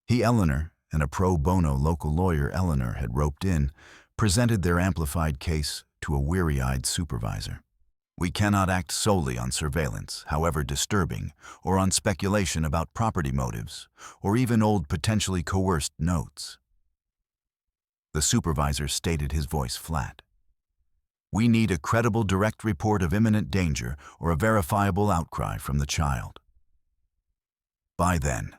He, Eleanor, and a pro bono local lawyer Eleanor had roped in, presented their amplified case to a weary-eyed supervisor. We cannot act solely on surveillance, however disturbing, or on speculation about property motives, or even old potentially coerced notes. The supervisor stated, his voice flat. We need a credible direct report of imminent danger or a verifiable outcry from the child. By then,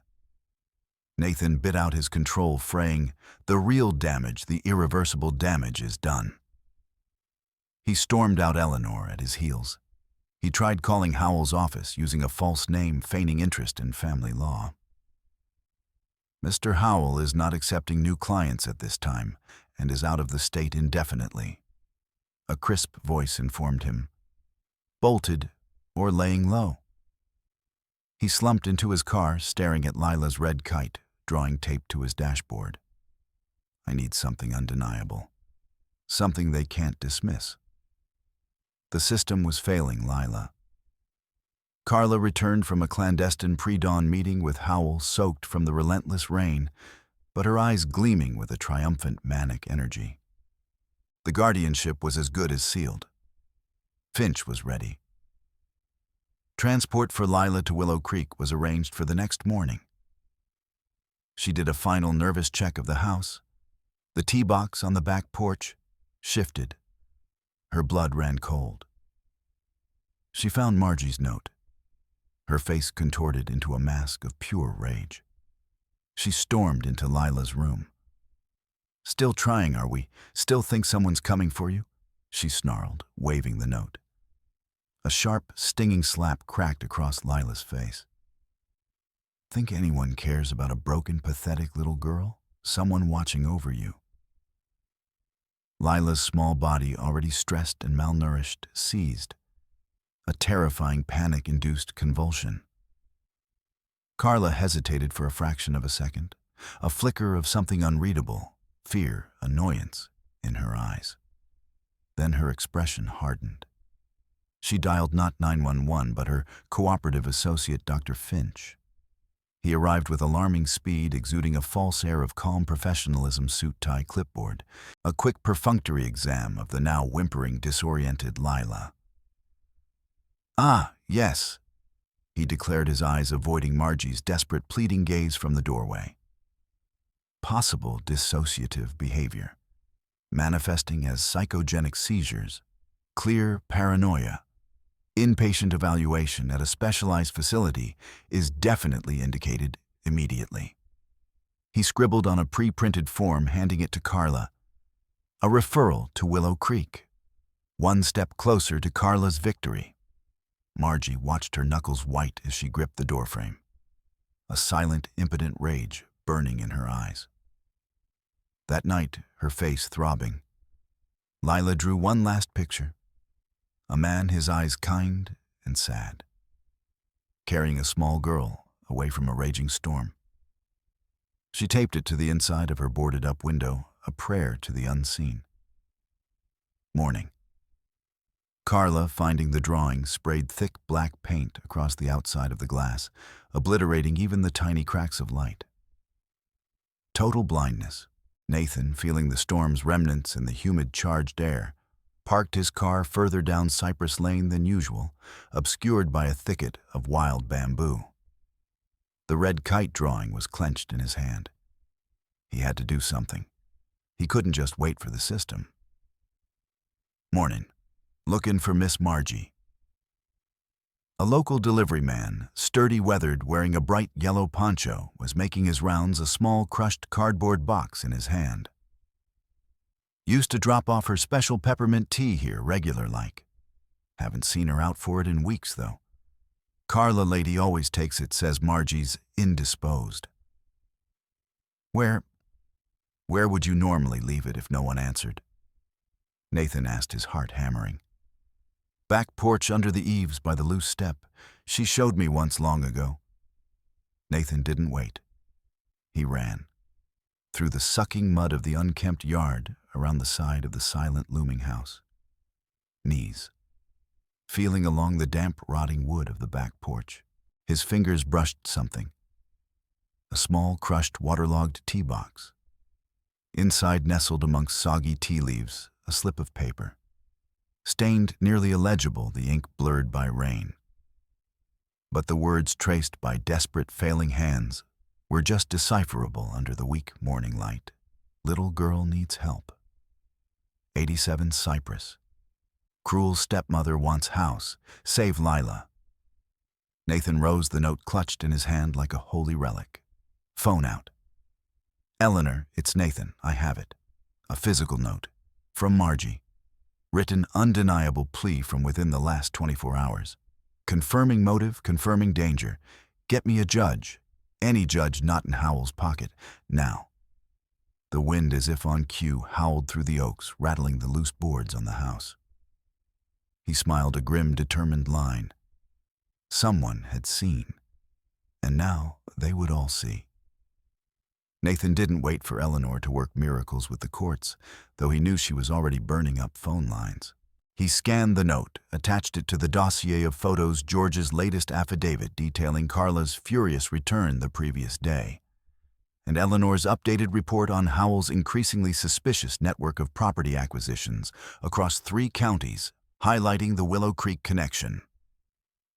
Nathan bit out his control, fraying, the real damage, the irreversible damage is done. He stormed out, Eleanor at his heels. He tried calling Howell's office, using a false name, feigning interest in family law. Mr. Howell is not accepting new clients at this time and is out of the state indefinitely. A crisp voice informed him. Bolted or laying low. He slumped into his car, staring at Lila's red kite, drawing tape to his dashboard. I need something undeniable. Something they can't dismiss. The system was failing Lila. Carla returned from a clandestine pre-dawn meeting with Howell, soaked from the relentless rain, but her eyes gleaming with a triumphant, manic energy. The guardianship was as good as sealed. Finch was ready. Transport for Lila to Willow Creek was arranged for the next morning. She did a final nervous check of the house. The tea box on the back porch shifted. Her blood ran cold. She found Margie's note. Her face contorted into a mask of pure rage. She stormed into Lila's room. Still trying, are we? Still think someone's coming for you? She snarled, waving the note. A sharp, stinging slap cracked across Lila's face. Think anyone cares about a broken, pathetic little girl? Someone watching over you. Lila's small body, already stressed and malnourished, seized. A terrifying panic-induced convulsion. Carla hesitated for a fraction of a second, a flicker of something unreadable, fear, annoyance, in her eyes. Then her expression hardened. She dialed not 911, but her cooperative associate, Dr. Finch. He arrived with alarming speed, exuding a false air of calm professionalism, suit, tie, clipboard. A quick perfunctory exam of the now whimpering, disoriented Lila. "Ah, yes," he declared, his eyes avoiding Margie's desperate, pleading gaze from the doorway. Possible dissociative behavior, manifesting as psychogenic seizures, clear paranoia. Inpatient evaluation at a specialized facility is definitely indicated immediately. He scribbled on a pre-printed form, handing it to Carla. A referral to Willow Creek. One step closer to Carla's victory. Margie watched her knuckles white as she gripped the doorframe, a silent, impotent rage burning in her eyes. That night, her face throbbing, Lila drew one last picture. A man, his eyes kind and sad, carrying a small girl away from a raging storm. She taped it to the inside of her boarded-up window, a prayer to the unseen. Morning. Carla, finding the drawing, sprayed thick black paint across the outside of the glass, obliterating even the tiny cracks of light. Total blindness. Nathan, feeling the storm's remnants in the humid, charged air, parked his car further down Cypress Lane than usual, obscured by a thicket of wild bamboo. The red kite drawing was clenched in his hand. He had to do something. He couldn't just wait for the system. Morning. Looking for Miss Margie. A local delivery man, sturdy, weathered, wearing a bright yellow poncho, was making his rounds, a small crushed cardboard box in his hand. Used to drop off her special peppermint tea here regular-like. Haven't seen her out for it in weeks, though. Carla lady always takes it, says Margie's indisposed. Where would you normally leave it if no one answered? Nathan asked, his heart hammering. Back porch under the eaves by the loose step. She showed me once long ago. Nathan didn't wait. He ran. Through the sucking mud of the unkempt yard, around the side of the silent, looming house. Knees. Feeling along the damp, rotting wood of the back porch. His fingers brushed something. A small, crushed, waterlogged tea box. Inside, nestled amongst soggy tea leaves, a slip of paper. Stained, nearly illegible, the ink blurred by rain. But the words, traced by desperate, failing hands, were just decipherable under the weak morning light. Little girl needs help. 87 Cypress. Cruel stepmother wants house. Save Lila. Nathan rose, the note clutched in his hand like a holy relic. Phone out. Eleanor, it's Nathan. I have it. A physical note. From Margie. Written undeniable plea from within the last 24 hours. Confirming motive, confirming danger. Get me a judge. Any judge not in Howell's pocket. Now. The wind, as if on cue, howled through the oaks, rattling the loose boards on the house. He smiled, a grim, determined line. Someone had seen. And now they would all see. Nathan didn't wait for Eleanor to work miracles with the courts, though he knew she was already burning up phone lines. He scanned the note, attached it to the dossier of photos, George's latest affidavit detailing Carla's furious return the previous day, and Eleanor's updated report on Howell's increasingly suspicious network of property acquisitions across 3 counties, highlighting the Willow Creek connection.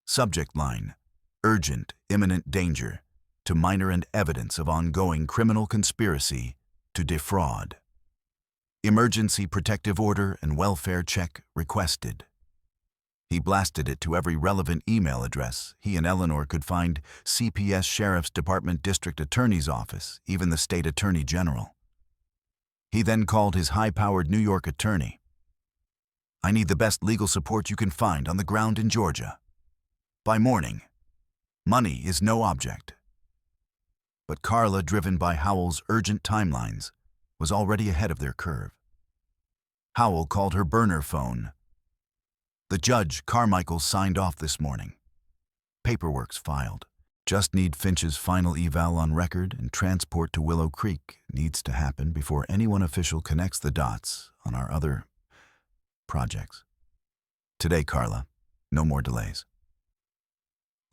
Subject line: urgent, imminent danger to minor and evidence of ongoing criminal conspiracy to defraud. Emergency protective order and welfare check requested. He blasted it to every relevant email address he and Eleanor could find: CPS, Sheriff's Department, District Attorney's Office, even the State Attorney General. He then called his high-powered New York attorney. I need the best legal support you can find on the ground in Georgia. By morning. Money is no object. But Carla, driven by Howell's urgent timelines, was already ahead of their curve. Howell called her burner phone. The judge, Carmichael, signed off this morning. Paperwork's filed. Just need Finch's final eval on record, and transport to Willow Creek needs to happen before anyone official connects the dots on our other projects. Today, Carla, no more delays.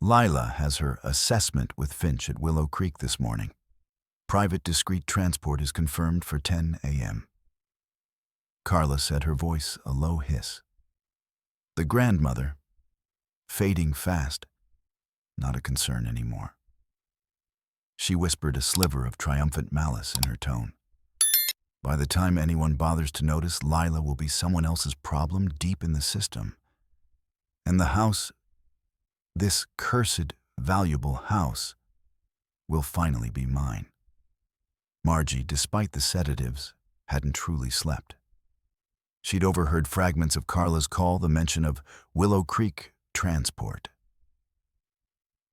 Lila has her assessment with Finch at Willow Creek this morning. Private discreet transport is confirmed for 10 a.m. Carla said, her voice a low hiss. The grandmother, fading fast, not a concern anymore. She whispered, a sliver of triumphant malice in her tone. By the time anyone bothers to notice, Lila will be someone else's problem deep in the system. And the house, this cursed, valuable house, will finally be mine. Margie, despite the sedatives, hadn't truly slept. She'd overheard fragments of Carla's call, the mention of Willow Creek transport.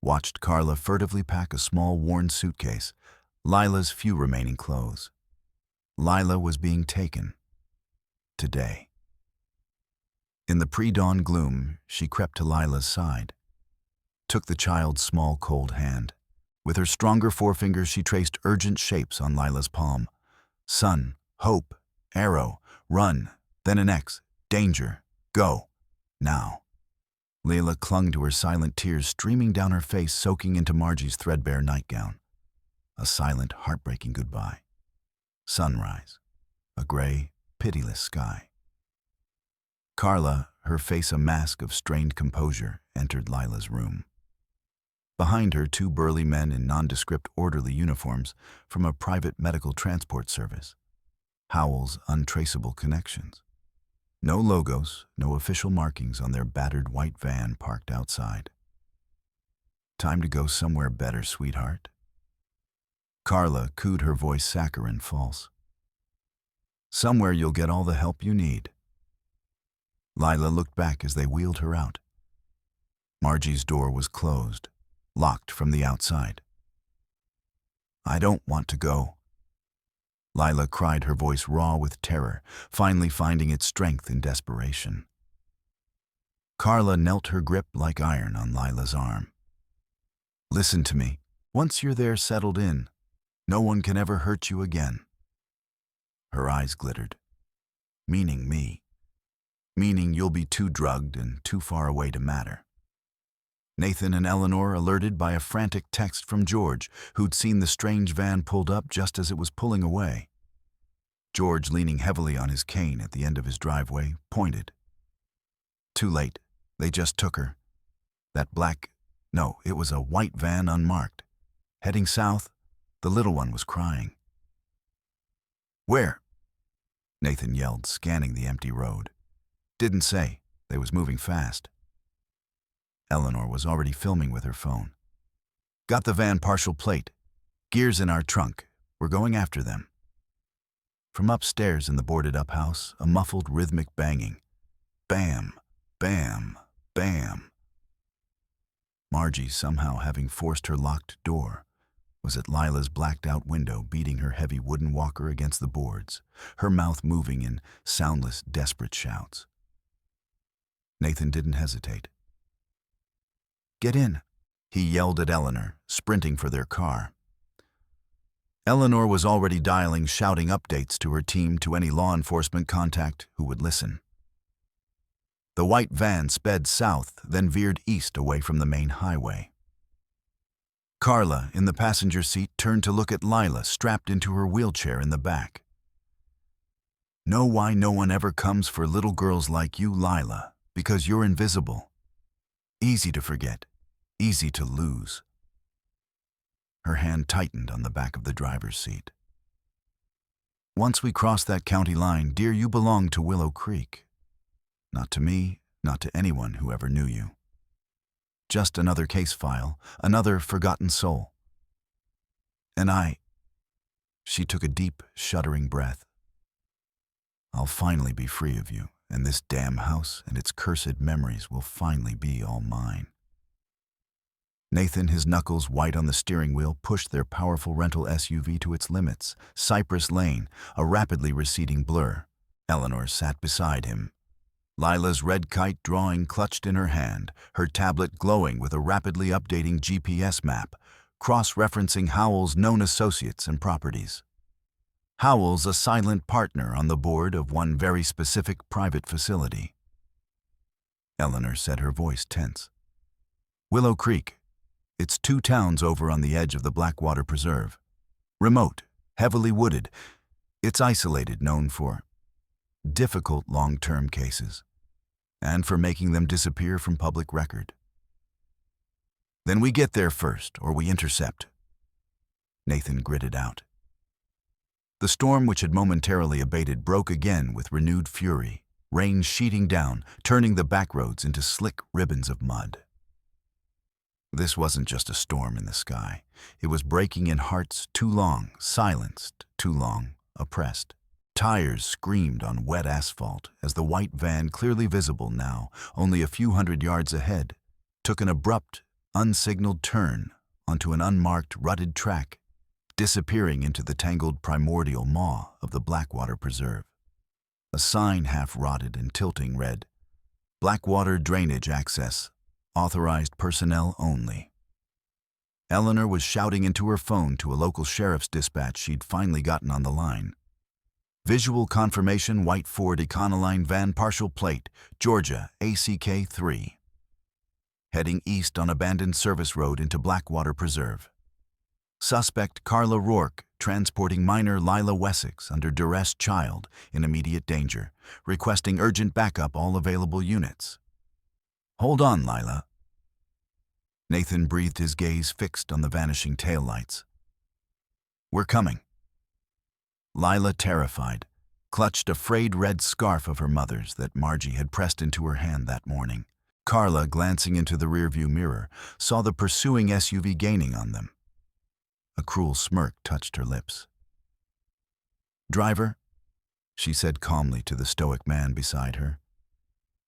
Watched Carla furtively pack a small worn suitcase, Lila's few remaining clothes. Lila was being taken. Today. In the pre-dawn gloom, she crept to Lila's side, took the child's small, cold hand. With her stronger forefinger, she traced urgent shapes on Lila's palm. Sun, hope, arrow, run, then an X, danger, go, now. Lila clung to her, silent tears streaming down her face, soaking into Margie's threadbare nightgown. A silent, heartbreaking goodbye. Sunrise, a gray, pitiless sky. Carla, her face a mask of strained composure, entered Lila's room. Behind her, two burly men in nondescript orderly uniforms from a private medical transport service. Howell's untraceable connections. No logos, no official markings on their battered white van parked outside. Time to go somewhere better, sweetheart. Carla cooed, her voice saccharine false. Somewhere you'll get all the help you need. Lila looked back as they wheeled her out. Margie's door was closed, locked from the outside. I don't want to go. Lila cried, her voice raw with terror, finally finding its strength in desperation. Carla knelt, her grip like iron on Lila's arm. Listen to me. Once you're there, settled in, no one can ever hurt you again. Her eyes glittered. Meaning me. Meaning you'll be too drugged and too far away to matter. Nathan and Eleanor, alerted by a frantic text from George, who'd seen the strange van pulled up just as it was pulling away. George, leaning heavily on his cane at the end of his driveway, pointed. Too late. They just took her. That no, it was a white van unmarked. Heading south, the little one was crying. Where? Nathan yelled, scanning the empty road. Didn't say. They was moving fast. Eleanor was already filming with her phone. Got the van partial plate. Gears in our trunk. We're going after them. From upstairs in the boarded-up house, a muffled rhythmic banging. Bam, bam, bam. Margie, somehow having forced her locked door, was at Lila's blacked-out window, beating her heavy wooden walker against the boards, her mouth moving in soundless, desperate shouts. Nathan didn't hesitate. Get in, he yelled at Eleanor, sprinting for their car. Eleanor was already dialing, shouting updates to her team, to any law enforcement contact who would listen. The white van sped south, then veered east away from the main highway. Carla, in the passenger seat, turned to look at Lila, strapped into her wheelchair in the back. Know why no one ever comes for little girls like you, Lila? Because you're invisible. Easy to forget. Easy to lose. Her hand tightened on the back of the driver's seat. Once we cross that county line, dear, you belong to Willow Creek. Not to me, not to anyone who ever knew you. Just another case file, another forgotten soul. And she took a deep, shuddering breath. I'll finally be free of you, and this damn house and its cursed memories will finally be all mine. Nathan, his knuckles white on the steering wheel, pushed their powerful rental SUV to its limits. Cypress Lane, a rapidly receding blur. Eleanor sat beside him, Lila's red kite drawing clutched in her hand, her tablet glowing with a rapidly updating GPS map, cross-referencing Howell's known associates and properties. Howell's a silent partner on the board of one very specific private facility. Eleanor said, her voice tense. Willow Creek. It's 2 towns over on the edge of the Blackwater Preserve. Remote, heavily wooded. It's isolated, known for difficult long-term cases, and for making them disappear from public record. Then we get there first, or we intercept. Nathan gritted out. The storm, which had momentarily abated, broke again with renewed fury, rain sheeting down, turning the backroads into slick ribbons of mud. This wasn't just a storm in the sky. It was breaking in hearts too long silenced, too long oppressed. Tires screamed on wet asphalt as the white van, clearly visible now, only a few hundred yards ahead, took an abrupt, unsignaled turn onto an unmarked, rutted track, disappearing into the tangled primordial maw of the Blackwater Preserve. A sign, half rotted and tilting, read, Blackwater Drainage Access, authorized personnel only. Eleanor was shouting into her phone to a local sheriff's dispatch she'd finally gotten on the line. Visual confirmation, white Ford Econoline van, partial plate, Georgia, ACK 3. Heading east on abandoned service road into Blackwater Preserve. Suspect Carla Rourke, transporting minor Lila Wessex under duress, child in immediate danger, requesting urgent backup, all available units. Hold on, Lila. Nathan breathed, his gaze fixed on the vanishing taillights. We're coming. Lila, terrified, clutched a frayed red scarf of her mother's that Margie had pressed into her hand that morning. Carla, glancing into the rearview mirror, saw the pursuing SUV gaining on them. A cruel smirk touched her lips. Driver, she said calmly to the stoic man beside her.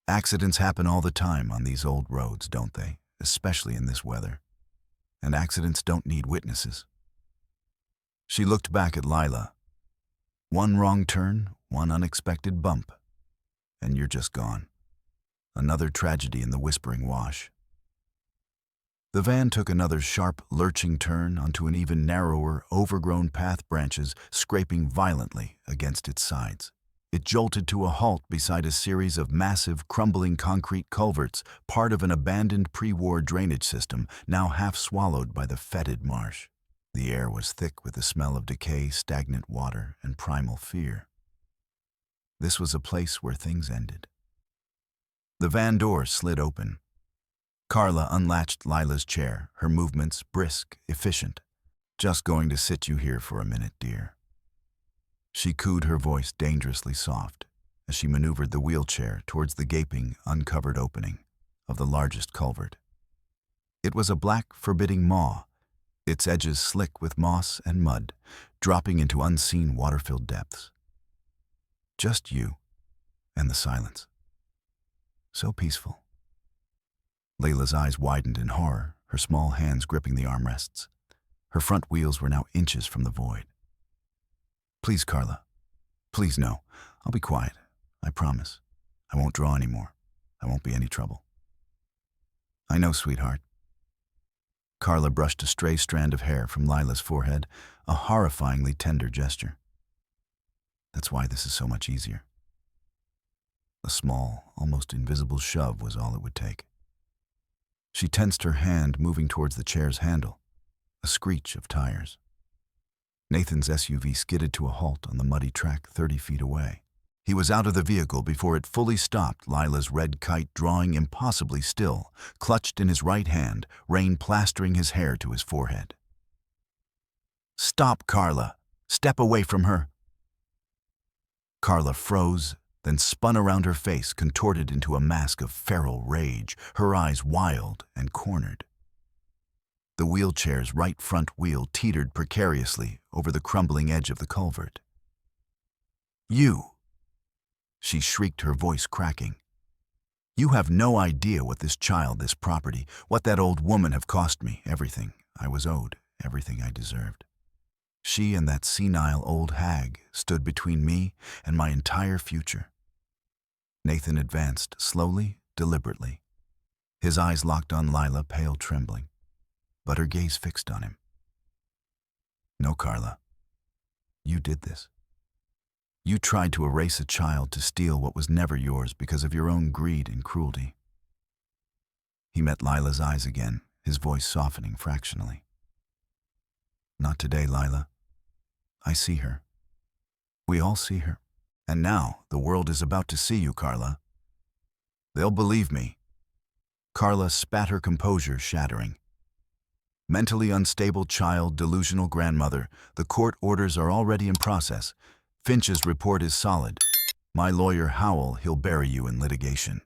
Accidents happen all the time on these old roads, don't they? Especially in this weather. And accidents don't need witnesses. She looked back at Lila. One wrong turn, one unexpected bump, and you're just gone. Another tragedy in the Whispering Wash. The van took another sharp, lurching turn onto an even narrower, overgrown path, branches scraping violently against its sides. It jolted to a halt beside a series of massive, crumbling concrete culverts, part of an abandoned pre-war drainage system, now half swallowed by the fetid marsh. The air was thick with the smell of decay, stagnant water, and primal fear. This was a place where things ended. The van door slid open. Carla unlatched Lila's chair, her movements brisk, efficient. Just going to sit you here for a minute, dear. She cooed, her voice dangerously soft, as she maneuvered the wheelchair towards the gaping, uncovered opening of the largest culvert. It was a black, forbidding maw, its edges slick with moss and mud, dropping into unseen water-filled depths. Just you and the silence. So peaceful. Layla's eyes widened in horror, her small hands gripping the armrests. Her front wheels were now inches from the void. Please, Carla. Please, no. I'll be quiet. I promise. I won't draw anymore. I won't be any trouble. I know, sweetheart. Carla brushed a stray strand of hair from Lila's forehead, a horrifyingly tender gesture. That's why this is so much easier. A small, almost invisible shove was all it would take. She tensed her hand, moving towards the chair's handle, a screech of tires. Nathan's SUV skidded to a halt on the muddy track 30 feet away. He was out of the vehicle before it fully stopped, Lila's red kite drawing impossibly still, clutched in his right hand, rain plastering his hair to his forehead. Stop, Carla. Step away from her. Carla froze, then spun around, her face contorted into a mask of feral rage, her eyes wild and cornered. The wheelchair's right front wheel teetered precariously over the crumbling edge of the culvert. You! She shrieked, her voice cracking. You have no idea what this child, this property, what that old woman have cost me, everything I was owed, everything I deserved. She and that senile old hag stood between me and my entire future. Nathan advanced, slowly, deliberately. His eyes locked on Lila, pale, trembling, but her gaze fixed on him. No, Carla, you did this. You tried to erase a child, to steal what was never yours because of your own greed and cruelty. He met Lila's eyes again, his voice softening fractionally. Not today, Lila. I see her. We all see her. And now the world is about to see you, Carla. They'll believe me. Carla spat, her composure shattering. Mentally unstable child, delusional grandmother, the court orders are already in process. Finch's report is solid. My lawyer Howell, he'll bury you in litigation.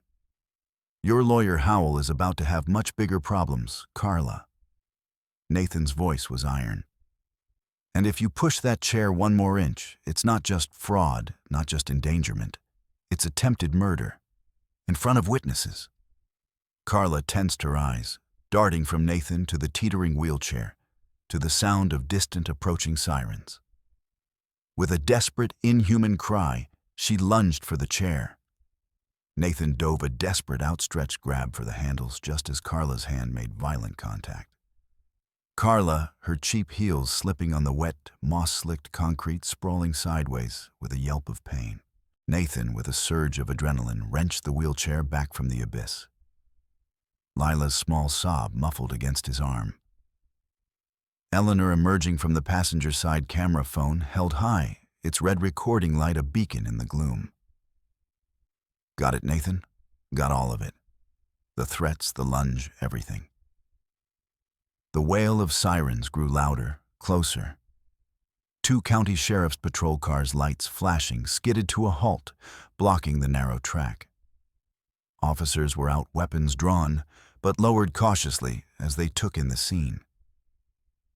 Your lawyer Howell is about to have much bigger problems, Carla. Nathan's voice was iron. And if you push that chair one more inch, it's not just fraud, not just endangerment. It's attempted murder. In front of witnesses. Carla tensed her eyes, darting from Nathan to the teetering wheelchair, to the sound of distant approaching sirens. With a desperate, inhuman cry, she lunged for the chair. Nathan dove a desperate, outstretched grab for the handles just as Carla's hand made violent contact. Carla, her cheap heels slipping on the wet, moss-slicked concrete, sprawling sideways with a yelp of pain. Nathan, with a surge of adrenaline, wrenched the wheelchair back from the abyss. Lila's small sob muffled against his arm. Eleanor, emerging from the passenger side camera phone, held high, its red recording light a beacon in the gloom. Got it, Nathan? Got all of it. The threats, the lunge, everything. The wail of sirens grew louder, closer. 2 county sheriff's patrol cars' lights flashing skidded to a halt, blocking the narrow track. Officers were out, weapons drawn, but lowered cautiously as they took in the scene.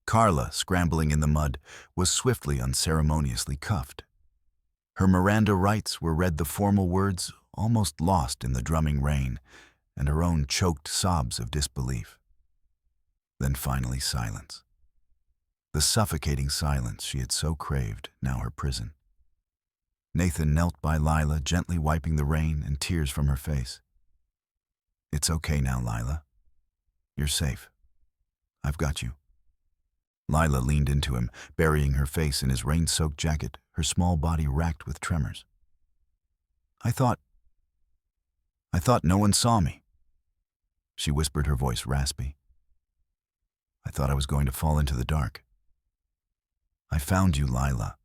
Carla, scrambling in the mud, was swiftly, unceremoniously cuffed. Her Miranda rights were read, the formal words almost lost in the drumming rain, and her own choked sobs of disbelief. Then finally silence. The suffocating silence she had so craved, now her prison. Nathan knelt by Lila, gently wiping the rain and tears from her face. It's okay now, Lila. You're safe. I've got you. Lila leaned into him, burying her face in his rain-soaked jacket, her small body racked with tremors. I thought no one saw me. She whispered, her voice raspy. I thought I was going to fall into the dark. I found you, Lila.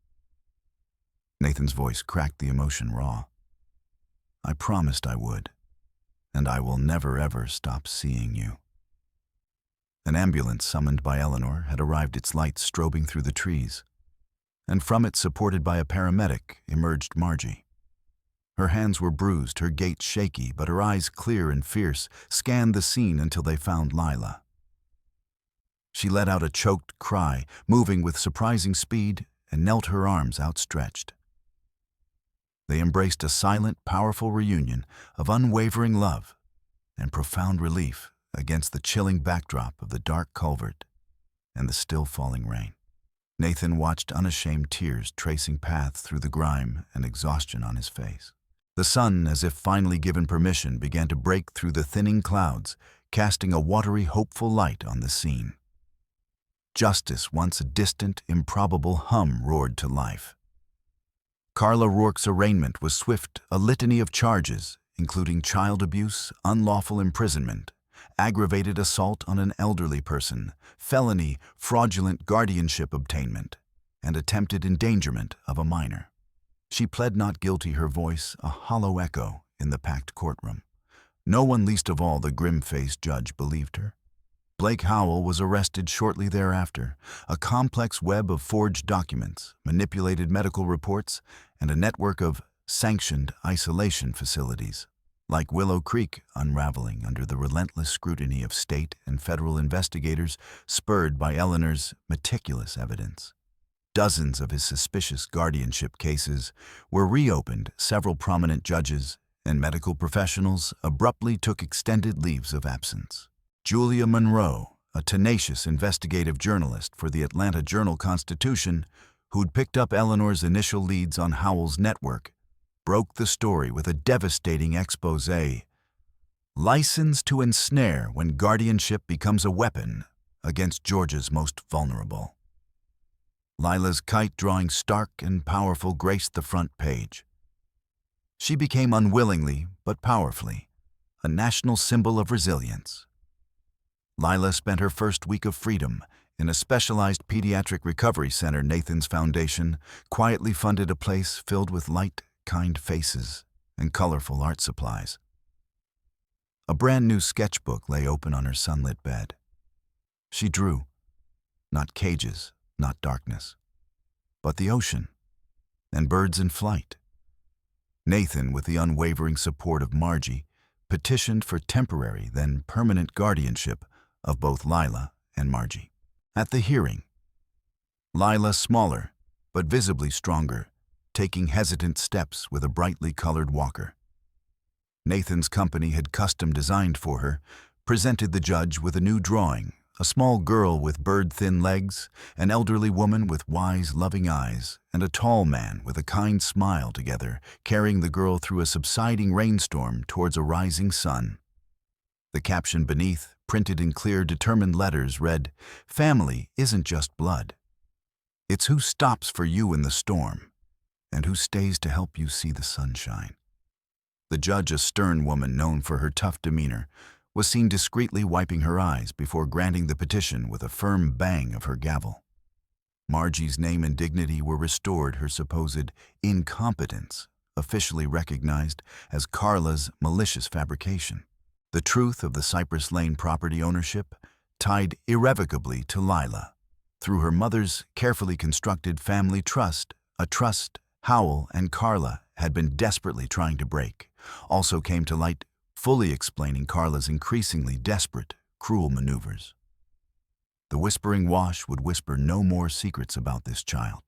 Nathan's voice cracked, the emotion raw. I promised I would, and I will never ever stop seeing you. An ambulance summoned by Eleanor had arrived, its lights strobing through the trees, and from it, supported by a paramedic, emerged Margie. Her hands were bruised, her gait shaky, but her eyes, clear and fierce, scanned the scene until they found Lila. She let out a choked cry, moving with surprising speed, and knelt, her arms outstretched. They embraced a silent, powerful reunion of unwavering love and profound relief against the chilling backdrop of the dark culvert and the still falling rain. Nathan watched, unashamed tears tracing paths through the grime and exhaustion on his face. The sun, as if finally given permission, began to break through the thinning clouds, casting a watery, hopeful light on the scene. Justice, once a distant, improbable hum, roared to life. Carla Rourke's arraignment was swift, a litany of charges, including child abuse, unlawful imprisonment, aggravated assault on an elderly person, felony, fraudulent guardianship obtainment, and attempted endangerment of a minor. She pled not guilty, her voice a hollow echo in the packed courtroom. No one, least of all the grim-faced judge, believed her. Blake Howell was arrested shortly thereafter. A complex web of forged documents, manipulated medical reports, and a network of sanctioned isolation facilities, like Willow Creek, unraveling under the relentless scrutiny of state and federal investigators, spurred by Eleanor's meticulous evidence. Dozens of his suspicious guardianship cases were reopened, several prominent judges and medical professionals abruptly took extended leaves of absence. Julia Monroe, a tenacious investigative journalist for the Atlanta Journal-Constitution, who'd picked up Eleanor's initial leads on Howell's network, broke the story with a devastating exposé. License to ensnare when guardianship becomes a weapon against Georgia's most vulnerable. Lila's kite-drawing stark and powerful graced the front page. She became unwillingly, but powerfully, a national symbol of resilience. Lila spent her first week of freedom in a specialized pediatric recovery center. Nathan's Foundation quietly funded a place filled with light, kind faces and colorful art supplies. A brand new sketchbook lay open on her sunlit bed. She drew, not cages, not darkness, but the ocean and birds in flight. Nathan, with the unwavering support of Margie, petitioned for temporary, then permanent guardianship of both Lila and Margie. At the hearing, Lila, smaller but visibly stronger, taking hesitant steps with a brightly colored walker. Nathan's company had custom designed for her, presented the judge with a new drawing: a small girl with bird-thin legs, an elderly woman with wise, loving eyes, and a tall man with a kind smile together, carrying the girl through a subsiding rainstorm towards a rising sun. The caption beneath, printed in clear, determined letters, read, "Family isn't just blood. It's who stops for you in the storm, and who stays to help you see the sunshine." The judge, a stern woman known for her tough demeanor, was seen discreetly wiping her eyes before granting the petition with a firm bang of her gavel. Margie's name and dignity were restored, her supposed incompetence officially recognized as Carla's malicious fabrication. The truth of the Cypress Lane property ownership tied irrevocably to Lila through her mother's carefully constructed family trust, a trust Howell and Carla had been desperately trying to break, also came to light, fully explaining Carla's increasingly desperate, cruel maneuvers. The Whispering Wash would whisper no more secrets about this child.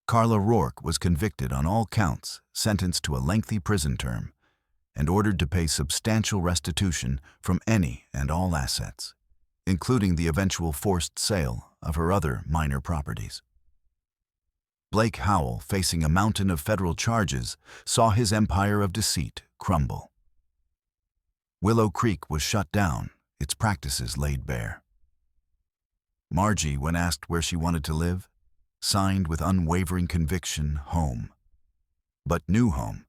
Carla Rourke was convicted on all counts, sentenced to a lengthy prison term, and ordered to pay substantial restitution from any and all assets, including the eventual forced sale of her other minor properties. Blake Howell, facing a mountain of federal charges, saw his empire of deceit crumble. Willow Creek was shut down, its practices laid bare. Margie, when asked where she wanted to live, signed with unwavering conviction home. But new home,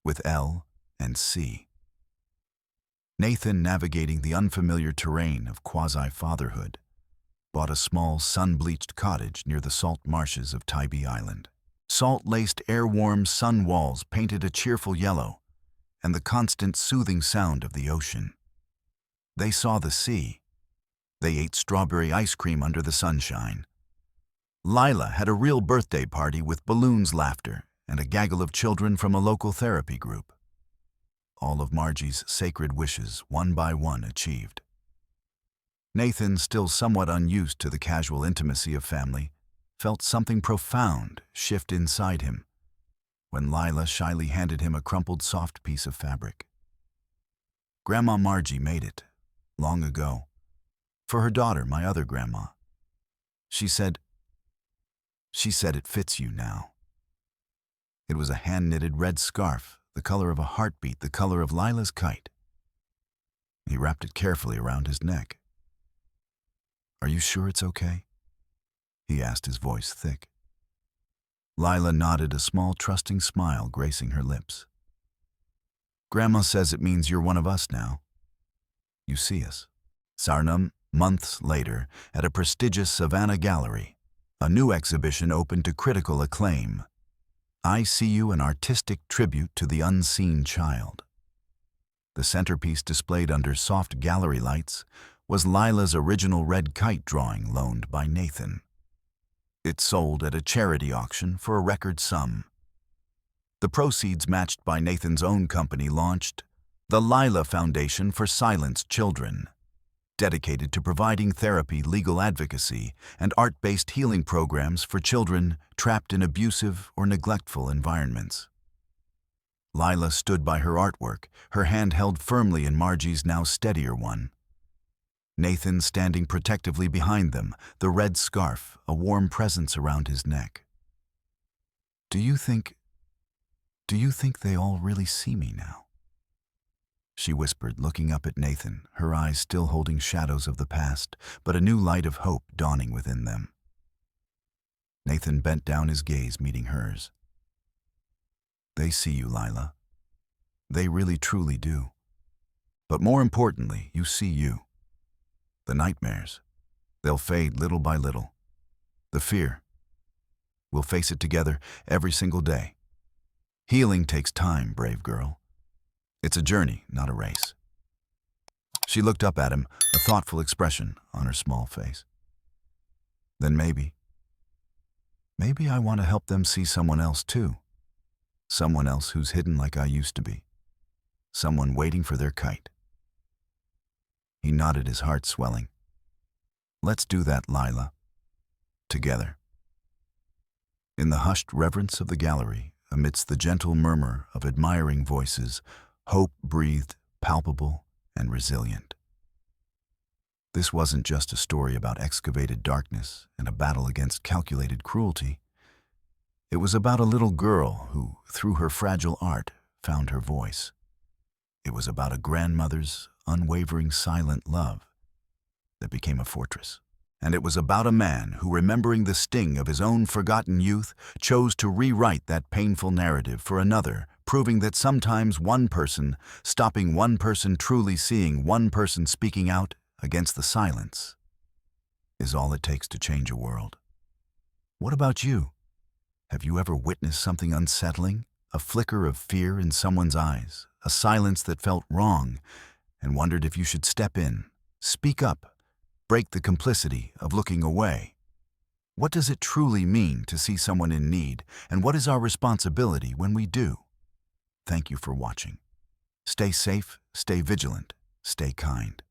with L and C. Nathan, navigating the unfamiliar terrain of quasi-fatherhood, bought a small, sun-bleached cottage near the salt marshes of Tybee Island. Salt-laced, air-warm sun walls painted a cheerful yellow, and the constant soothing sound of the ocean. They saw the sea. They ate strawberry ice cream under the sunshine. Lila had a real birthday party with balloons, laughter, and a gaggle of children from a local therapy group. All of Margie's sacred wishes, one by one, achieved. Nathan, still somewhat unused to the casual intimacy of family, felt something profound shift inside him when Lila shyly handed him a crumpled soft piece of fabric. Grandma Margie made it, long ago, for her daughter, my other grandma. She said it fits you now. It was a hand-knitted red scarf, the color of a heartbeat, the color of Lila's kite. He wrapped it carefully around his neck. "Are you sure it's okay?" he asked, his voice thick. Lila nodded, a small, trusting smile gracing her lips. "Grandma says it means you're one of us now. You see us." Sarnum, months later, at a prestigious Savannah gallery, a new exhibition opened to critical acclaim. "I See You, an artistic tribute to the unseen child." The centerpiece, displayed under soft gallery lights, was Lila's original red kite drawing loaned by Nathan. It sold at a charity auction for a record sum. The proceeds, matched by Nathan's own company, launched the Lila Foundation for Silenced Children, dedicated to providing therapy, legal advocacy, and art-based healing programs for children trapped in abusive or neglectful environments. Lila stood by her artwork, her hand held firmly in Margie's now steadier one. Nathan standing protectively behind them, the red scarf, a warm presence around his neck. Do you think they all really see me now?" she whispered, looking up at Nathan, her eyes still holding shadows of the past, but a new light of hope dawning within them. Nathan bent down, his gaze meeting hers. "They see you, Lila. They really truly do. But more importantly, you see you. The nightmares, they'll fade little by little. The fear, we'll face it together every single day. Healing takes time, brave girl. It's a journey, not a race." She looked up at him, a thoughtful expression on her small face. "Then maybe I want to help them see someone else too. Someone else who's hidden like I used to be. Someone waiting for their kite." He nodded, his heart swelling. "Let's do that, Lila. Together." In the hushed reverence of the gallery, amidst the gentle murmur of admiring voices, hope breathed, palpable and resilient. This wasn't just a story about excavated darkness and a battle against calculated cruelty. It was about a little girl who, through her fragile art, found her voice. It was about a grandmother's unwavering silent love that became a fortress. And it was about a man who, remembering the sting of his own forgotten youth, chose to rewrite that painful narrative for another, proving that sometimes one person, stopping one person truly seeing, one person speaking out against the silence, is all it takes to change a world. What about you? Have you ever witnessed something unsettling? A flicker of fear in someone's eyes, a silence that felt wrong, and wondered if you should step in, speak up, break the complicity of looking away? What does it truly mean to see someone in need, and what is our responsibility when we do? Thank you for watching. Stay safe, stay vigilant, stay kind.